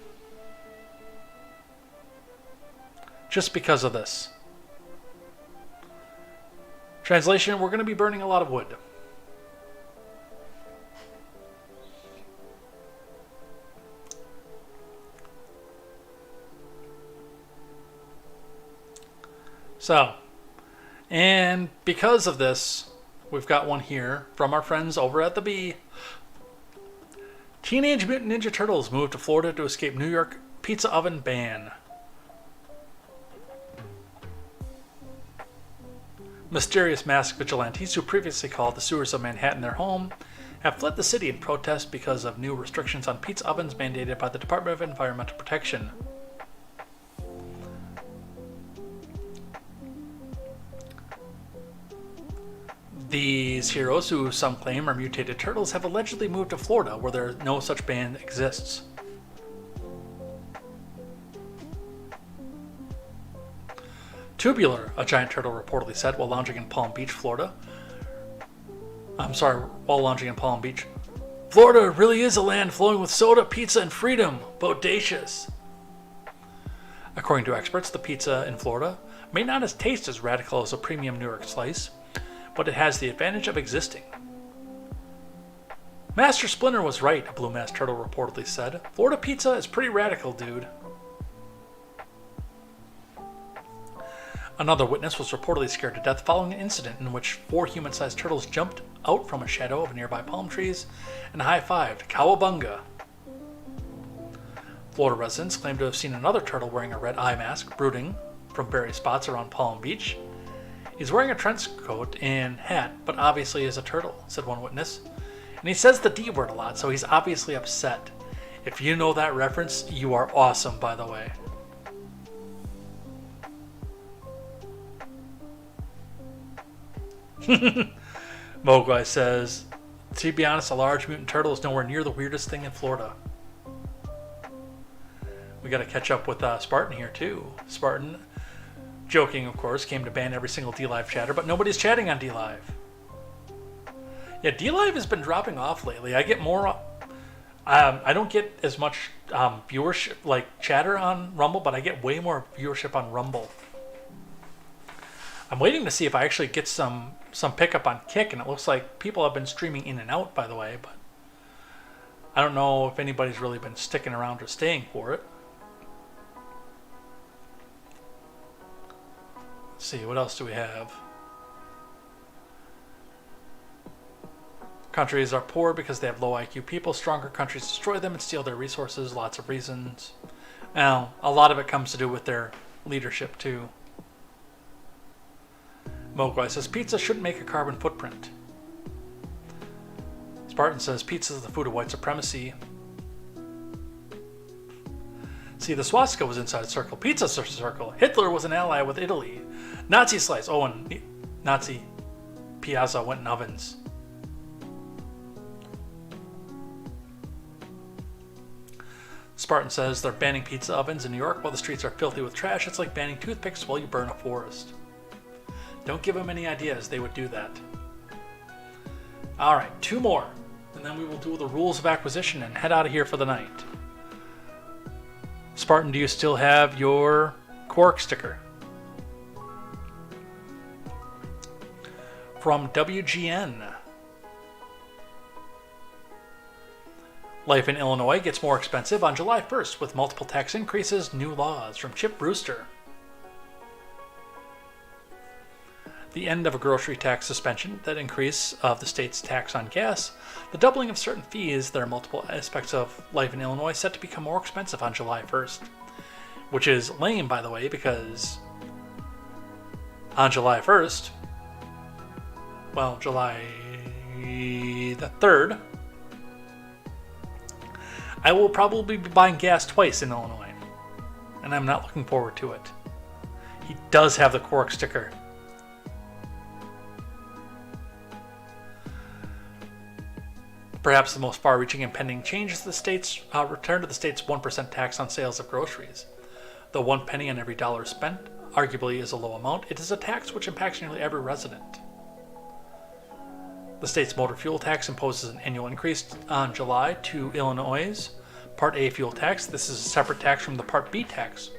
Just because of this. Translation, we're going to be burning a lot of wood. So, and because of this, we've got one here from our friends over at the Bee. Teenage Mutant Ninja Turtles moved to Florida to escape New York pizza oven ban. Mysterious masked vigilantes who previously called the sewers of Manhattan their home have fled the city in protest because of new restrictions on pizza ovens mandated by the Department of Environmental Protection. These heroes, who some claim are mutated turtles, have allegedly moved to Florida, where no such ban exists. Tubular, a giant turtle reportedly said while lounging in Palm Beach, Florida. While lounging in Palm Beach. Florida really is a land flowing with soda, pizza, and freedom. Bodacious. According to experts, the pizza in Florida may not taste as radical as a premium New York slice, but it has the advantage of existing. Master Splinter was right, a blue-masked turtle reportedly said. Florida pizza is pretty radical, dude. Another witness was reportedly scared to death following an incident in which 4 human-sized turtles jumped out from a shadow of nearby palm trees and high-fived. Cowabunga! Florida residents claim to have seen another turtle wearing a red eye mask brooding from various spots around Palm Beach. He's wearing a trench coat and hat, but obviously is a turtle, said one witness. And he says the D word a lot, so he's obviously upset. If you know that reference, you are awesome, by the way. Mogwai says, to be honest, a large mutant turtle is nowhere near the weirdest thing in Florida. We got to catch up with Spartan here, too. Spartan, joking, of course, came to ban every single DLive chatter, but nobody's chatting on DLive. Yeah, DLive has been dropping off lately. I get more... I don't get as much viewership, like chatter on Rumble, but I get way more viewership on Rumble. I'm waiting to see if I actually get some pickup on Kick, and it looks like people have been streaming in and out, by the way, but I don't know if anybody's really been sticking around or staying for it. Let's see, what else do we have? Countries are poor because they have low IQ people. Stronger countries destroy them and steal their resources. Lots of reasons. Now, a lot of it comes to do with their leadership, too. Mogwai says, pizza shouldn't make a carbon footprint. Spartan says, pizza is the food of white supremacy. See, the swastika was inside a circle. Pizza's a circle. Hitler was an ally with Italy. Nazi slice. Oh, and Nazi Piazza went in ovens. Spartan says they're banning pizza ovens in New York while the streets are filthy with trash. It's like banning toothpicks while you burn a forest. Don't give them any ideas. They would do that. All right, 2 more. And then we will do the rules of acquisition and head out of here for the night. Spartan, do you still have your Quark sticker? From WGN. Life in Illinois gets more expensive on July 1st with multiple tax increases, new laws. From Chip Brewster. The end of a grocery tax suspension, that increase of the state's tax on gas, the doubling of certain fees. There are multiple aspects of life in Illinois set to become more expensive on July 1st. Which is lame, by the way, because on July 1st, well, July the 3rd, I will probably be buying gas twice in Illinois, and I'm not looking forward to it. He does have the Quark sticker. Perhaps the most far-reaching impending change is the state's return to the state's 1% tax on sales of groceries. Though 1 penny on every dollar spent arguably is a low amount, it is a tax which impacts nearly every resident. The state's motor fuel tax imposes an annual increase on July to Illinois' Part A fuel tax. This is a separate tax from the Part B tax,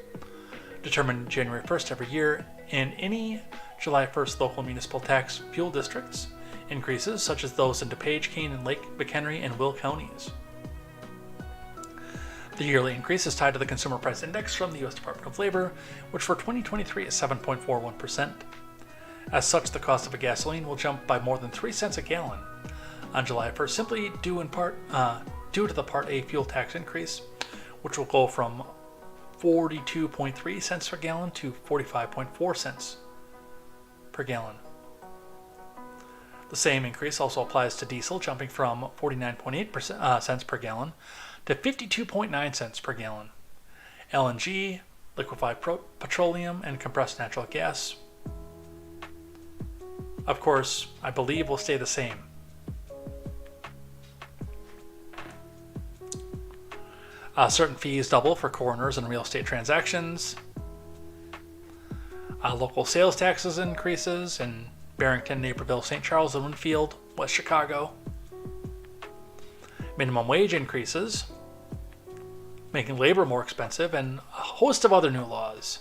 determined January 1st every year, and any July 1st local municipal tax fuel districts increases, such as those in DuPage, Kane, and Lake McHenry and Will counties. The yearly increase is tied to the Consumer Price Index from the U.S. Department of Labor, which for 2023 is 7.41%. As such, the cost of a gasoline will jump by more than 3 cents a gallon on July 1st, simply due to the Part A fuel tax increase, which will go from 42.3 cents per gallon to 45.4 cents per gallon. The same increase also applies to diesel, jumping from 49.8 cents per gallon to 52.9 cents per gallon. LNG, liquefied petroleum, and compressed natural gas, of course, I believe will stay the same. Certain fees double for coroners and real estate transactions. Local sales taxes increases in Barrington, Naperville, St. Charles, and Winfield, West Chicago. Minimum wage increases, making labor more expensive, and a host of other new laws.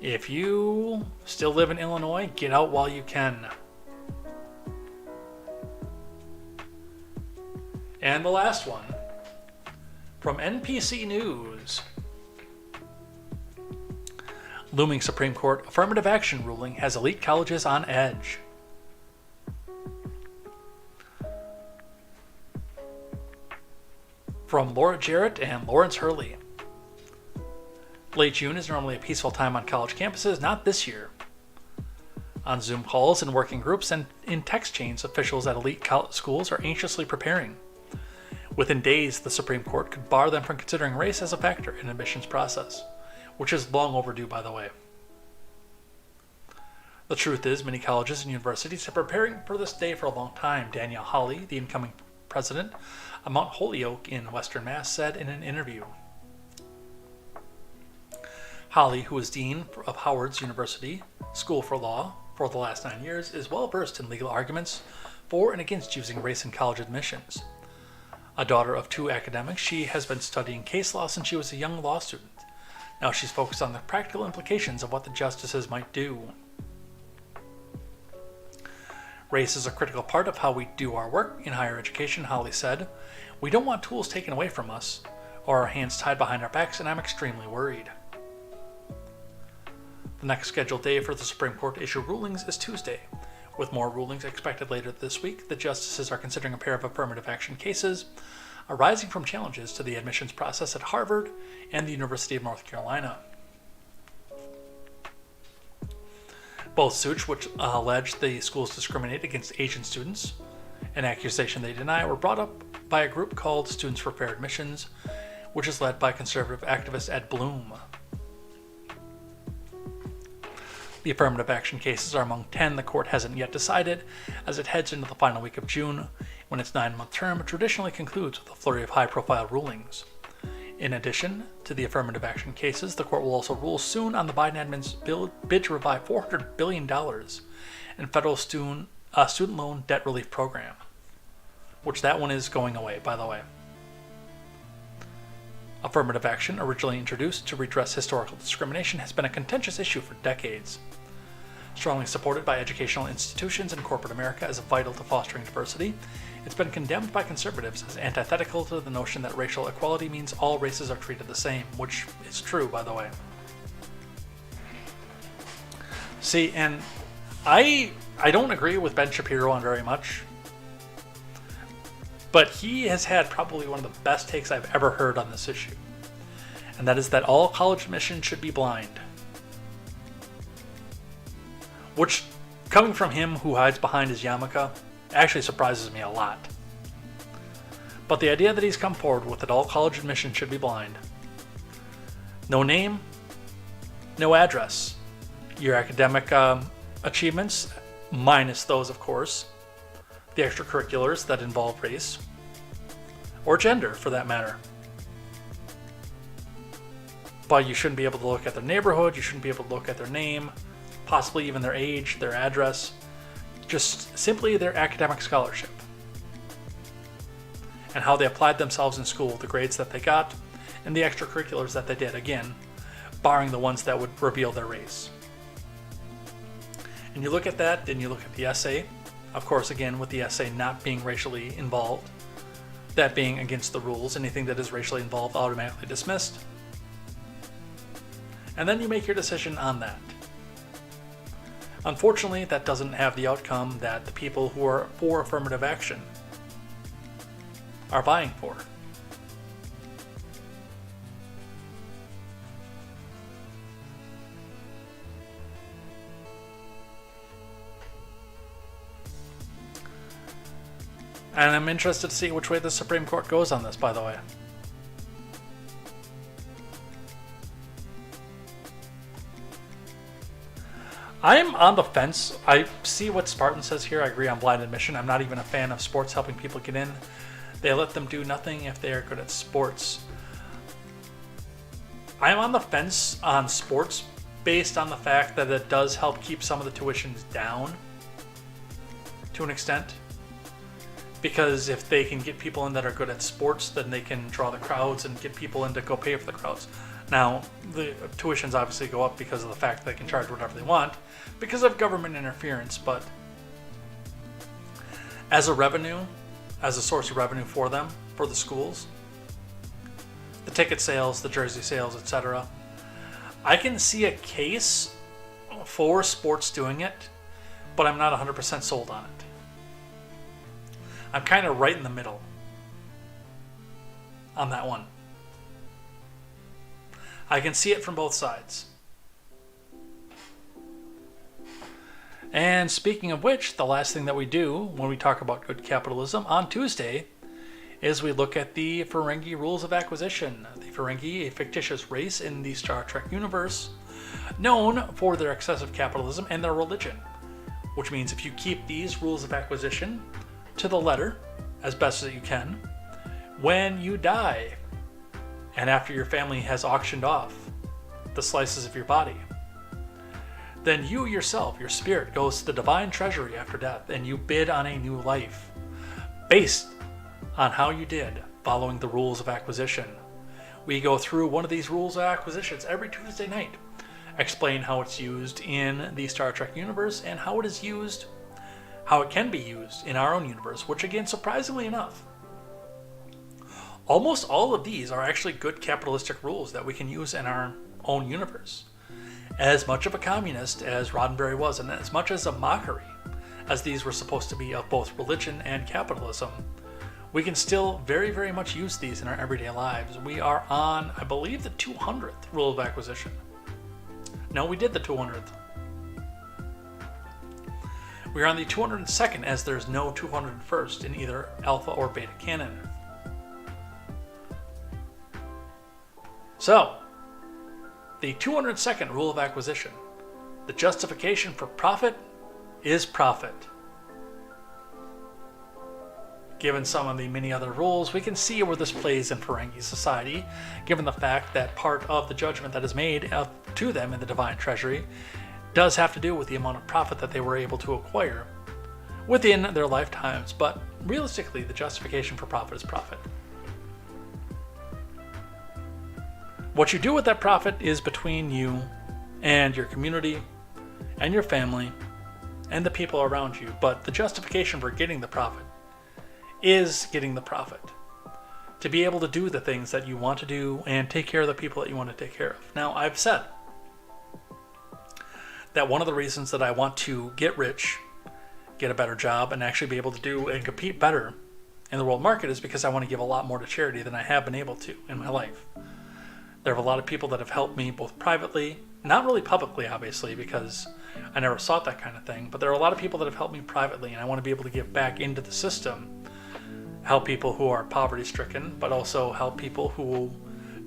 If you still live in Illinois, get out while you can. And the last one, from NPC News. Looming Supreme Court affirmative action ruling has elite colleges on edge. From Laura Jarrett and Lawrence Hurley. Late June is normally a peaceful time on college campuses, not this year. On Zoom calls and working groups and in text chains, officials at elite schools are anxiously preparing. Within days, the Supreme Court could bar them from considering race as a factor in admissions process, which is long overdue, by the way. The truth is, many colleges and universities have been preparing for this day for a long time. Danielle Hawley, the incoming president of Mount Holyoke in Western Mass, said in an interview. Hawley, who is dean of Howard's University School for Law for the last 9 years, is well versed in legal arguments for and against using race in college admissions. A daughter of 2 academics, she has been studying case law since she was a young law student. Now she's focused on the practical implications of what the justices might do. Race is a critical part of how we do our work in higher education, Hawley said. We don't want tools taken away from us or our hands tied behind our backs, and I'm extremely worried. The next scheduled day for the Supreme Court to issue rulings is Tuesday. With more rulings expected later this week, the justices are considering a pair of affirmative action cases arising from challenges to the admissions process at Harvard and the University of North Carolina. Both suits, which allege the schools discriminate against Asian students, an accusation they deny, were brought up by a group called Students for Fair Admissions, which is led by conservative activist Ed Bloom. The affirmative action cases are among 10 the court hasn't yet decided, as it heads into the final week of June, when its 9-month term traditionally concludes with a flurry of high-profile rulings. In addition to the affirmative action cases, the court will also rule soon on the Biden administration's bid to revive $400 billion in federal student loan debt relief program, which that one is going away, by the way. Affirmative action, originally introduced to redress historical discrimination, has been a contentious issue for decades. Strongly supported by educational institutions and corporate America as vital to fostering diversity, it's been condemned by conservatives as antithetical to the notion that racial equality means all races are treated the same, which is true, by the way. See, and I don't agree with Ben Shapiro on very much, but he has had probably one of the best takes I've ever heard on this issue, and that is that all college admission should be blind. Which, coming from him who hides behind his yarmulke, actually surprises me a lot. But the idea that he's come forward with that all college admission should be blind. No name, no address. Your academic achievements, minus those, of course, the extracurriculars that involve race, or gender for that matter. But you shouldn't be able to look at their neighborhood, you shouldn't be able to look at their name, possibly even their age, their address, just simply their academic scholarship and how they applied themselves in school, the grades that they got, and the extracurriculars that they did, again, barring the ones that would reveal their race. And you look at that, then you look at the essay, of course, again, with the essay not being racially involved, that being against the rules, anything that is racially involved automatically dismissed. And then you make your decision on that. Unfortunately, that doesn't have the outcome that the people who are for affirmative action are vying for. And I'm interested to see which way the Supreme Court goes on this, by the way. I'm on the fence. I see what Spartan says here. I agree on blind admission. I'm not even a fan of sports helping people get in. They let them do nothing if they are good at sports. I'm on the fence on sports based on the fact that it does help keep some of the tuitions down to an extent. Because if they can get people in that are good at sports, then they can draw the crowds and get people in to go pay for the crowds. Now, the tuitions obviously go up because of the fact that they can charge whatever they want because of government interference, but as a revenue, as a source of revenue for them, for the schools, the ticket sales, the jersey sales, etc., I can see a case for sports doing it, but I'm not 100% sold on it. I'm kind of right in the middle on that one. I can see it from both sides. And speaking of which, the last thing that we do when we talk about good capitalism on Tuesday is we look at the Ferengi rules of acquisition. The Ferengi, a fictitious race in the Star Trek universe, known for their excessive capitalism and their religion. Which means if you keep these rules of acquisition to the letter, as best as you can, when you die, and after your family has auctioned off the slices of your body, then you yourself, your spirit, goes to the divine treasury after death, and you bid on a new life, based on how you did following the rules of acquisition. We go through one of these rules of acquisitions every Tuesday night, explain how it's used in the Star Trek universe and how it is used, how it can be used in our own universe, which again, surprisingly enough, almost all of these are actually good capitalistic rules that we can use in our own universe. As much of a communist as Roddenberry was, and as much as a mockery as these were supposed to be of both religion and capitalism, we can still very, very much use these in our everyday lives. We are on, I believe, the 200th rule of acquisition. No, we did the 200th. We are on the 202nd, as there's no 201st in either alpha or beta canon. So, the 202nd rule of acquisition. The justification for profit is profit. Given some of the many other rules, we can see where this plays in Ferengi society, given the fact that part of the judgment that is made to them in the Divine Treasury does have to do with the amount of profit that they were able to acquire within their lifetimes. But realistically, the justification for profit is profit. What you do with that profit is between you and your community and your family and the people around you. But the justification for getting the profit is getting the profit. To be able to do the things that you want to do and take care of the people that you want to take care of. Now, I've said that one of the reasons that I want to get rich, get a better job, and actually be able to do and compete better in the world market is because I want to give a lot more to charity than I have been able to in my life. There are a lot of people that have helped me both privately, not really publicly, obviously, because I never sought that kind of thing, but there are a lot of people that have helped me privately, and I want to be able to give back into the system, help people who are poverty-stricken, but also help people who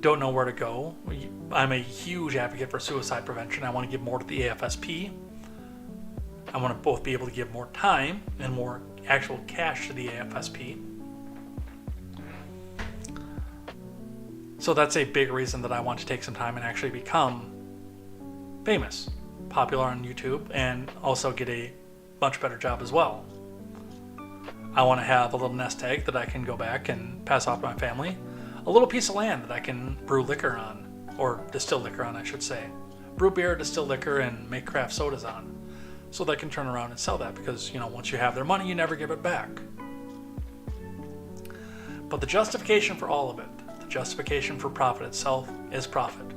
don't know where to go. I'm a huge advocate for suicide prevention. I want to give more to the AFSP. I want to both be able to give more time and more actual cash to the AFSP. So that's a big reason that I want to take some time and actually become famous, popular on YouTube, and also get a much better job as well. I want to have a little nest egg that I can go back and pass off to my family. A little piece of land that I can brew liquor on, or distill liquor on, I should say. Brew beer, distill liquor, and make craft sodas on. So they can turn around and sell that because, once you have their money, you never give it back. But the justification for all of it, the justification for profit itself, is profit.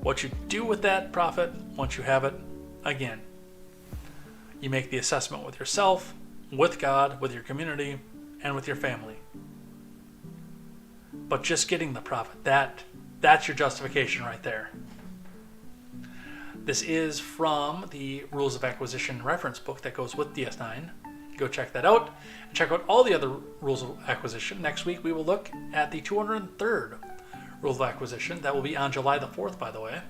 What you do with that profit, once you have it, again, you make the assessment with yourself, with God, with your community, and with your family. But just getting the profit, that's your justification right there. This is from the Rules of Acquisition reference book that goes with DS9. Go check that out. And check out all the other Rules of Acquisition. Next week we will look at the 203rd Rule of Acquisition. That will be on July the 4th, by the way.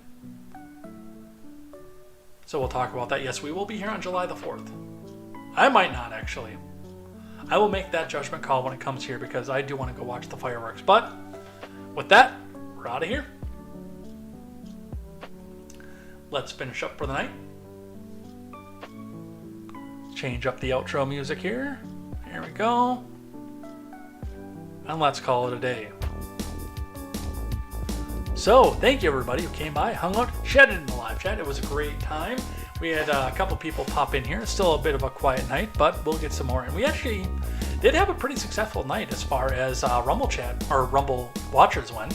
So we'll talk about that. Yes, we will be here on July the 4th. I might not, actually. I will make that judgment call when it comes here because I do want to go watch the fireworks. But with that, we're out of here. Let's finish up for the night. Change up the outro music here. Here we go. And let's call it a day. So, thank you everybody who came by, hung out, chatted in the live chat. It was a great time. We had a couple people pop in here. It's still a bit of a quiet night, but we'll get some more. And we actually did have a pretty successful night as far as Rumble chat or Rumble watchers went,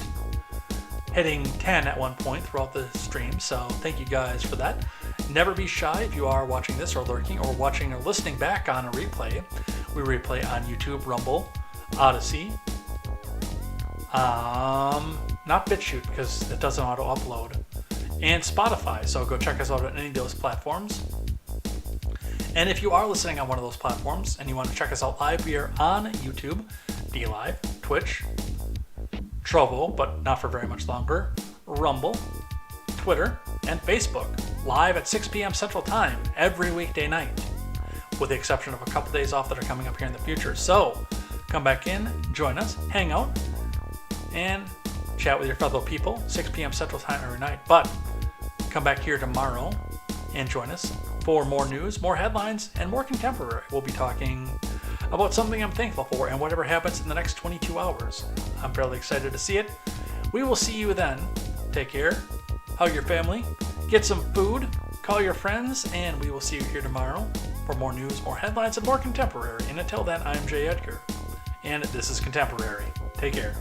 hitting 10 at one point throughout the stream. So thank you guys for that. Never be shy if you are watching this or lurking or watching or listening back on a replay. We replay on YouTube, Rumble, Odyssey, not BitChute because it doesn't auto-upload, and Spotify. So go check us out on any of those platforms. And if you are listening on one of those platforms and you want to check us out live, we are on YouTube, DLive, Twitch, Trovo, but not for very much longer, Rumble, Twitter, and Facebook, live at 6 p.m. Central Time every weekday night, with the exception of a couple days off that are coming up here in the future. So come back in, join us, hang out, and chat with your fellow people, 6 p.m. Central Time every night. But come back here tomorrow and join us for more news, more headlines, and more contemporary. We'll be talking about something I'm thankful for and whatever happens in the next 22 hours. I'm fairly excited to see it. We will see you then. Take care, hug your family, get some food, call your friends, and we will see you here tomorrow for more news, more headlines, and more contemporary. And until then, I'm Jay Edgar, and this is Contemporary. Take care.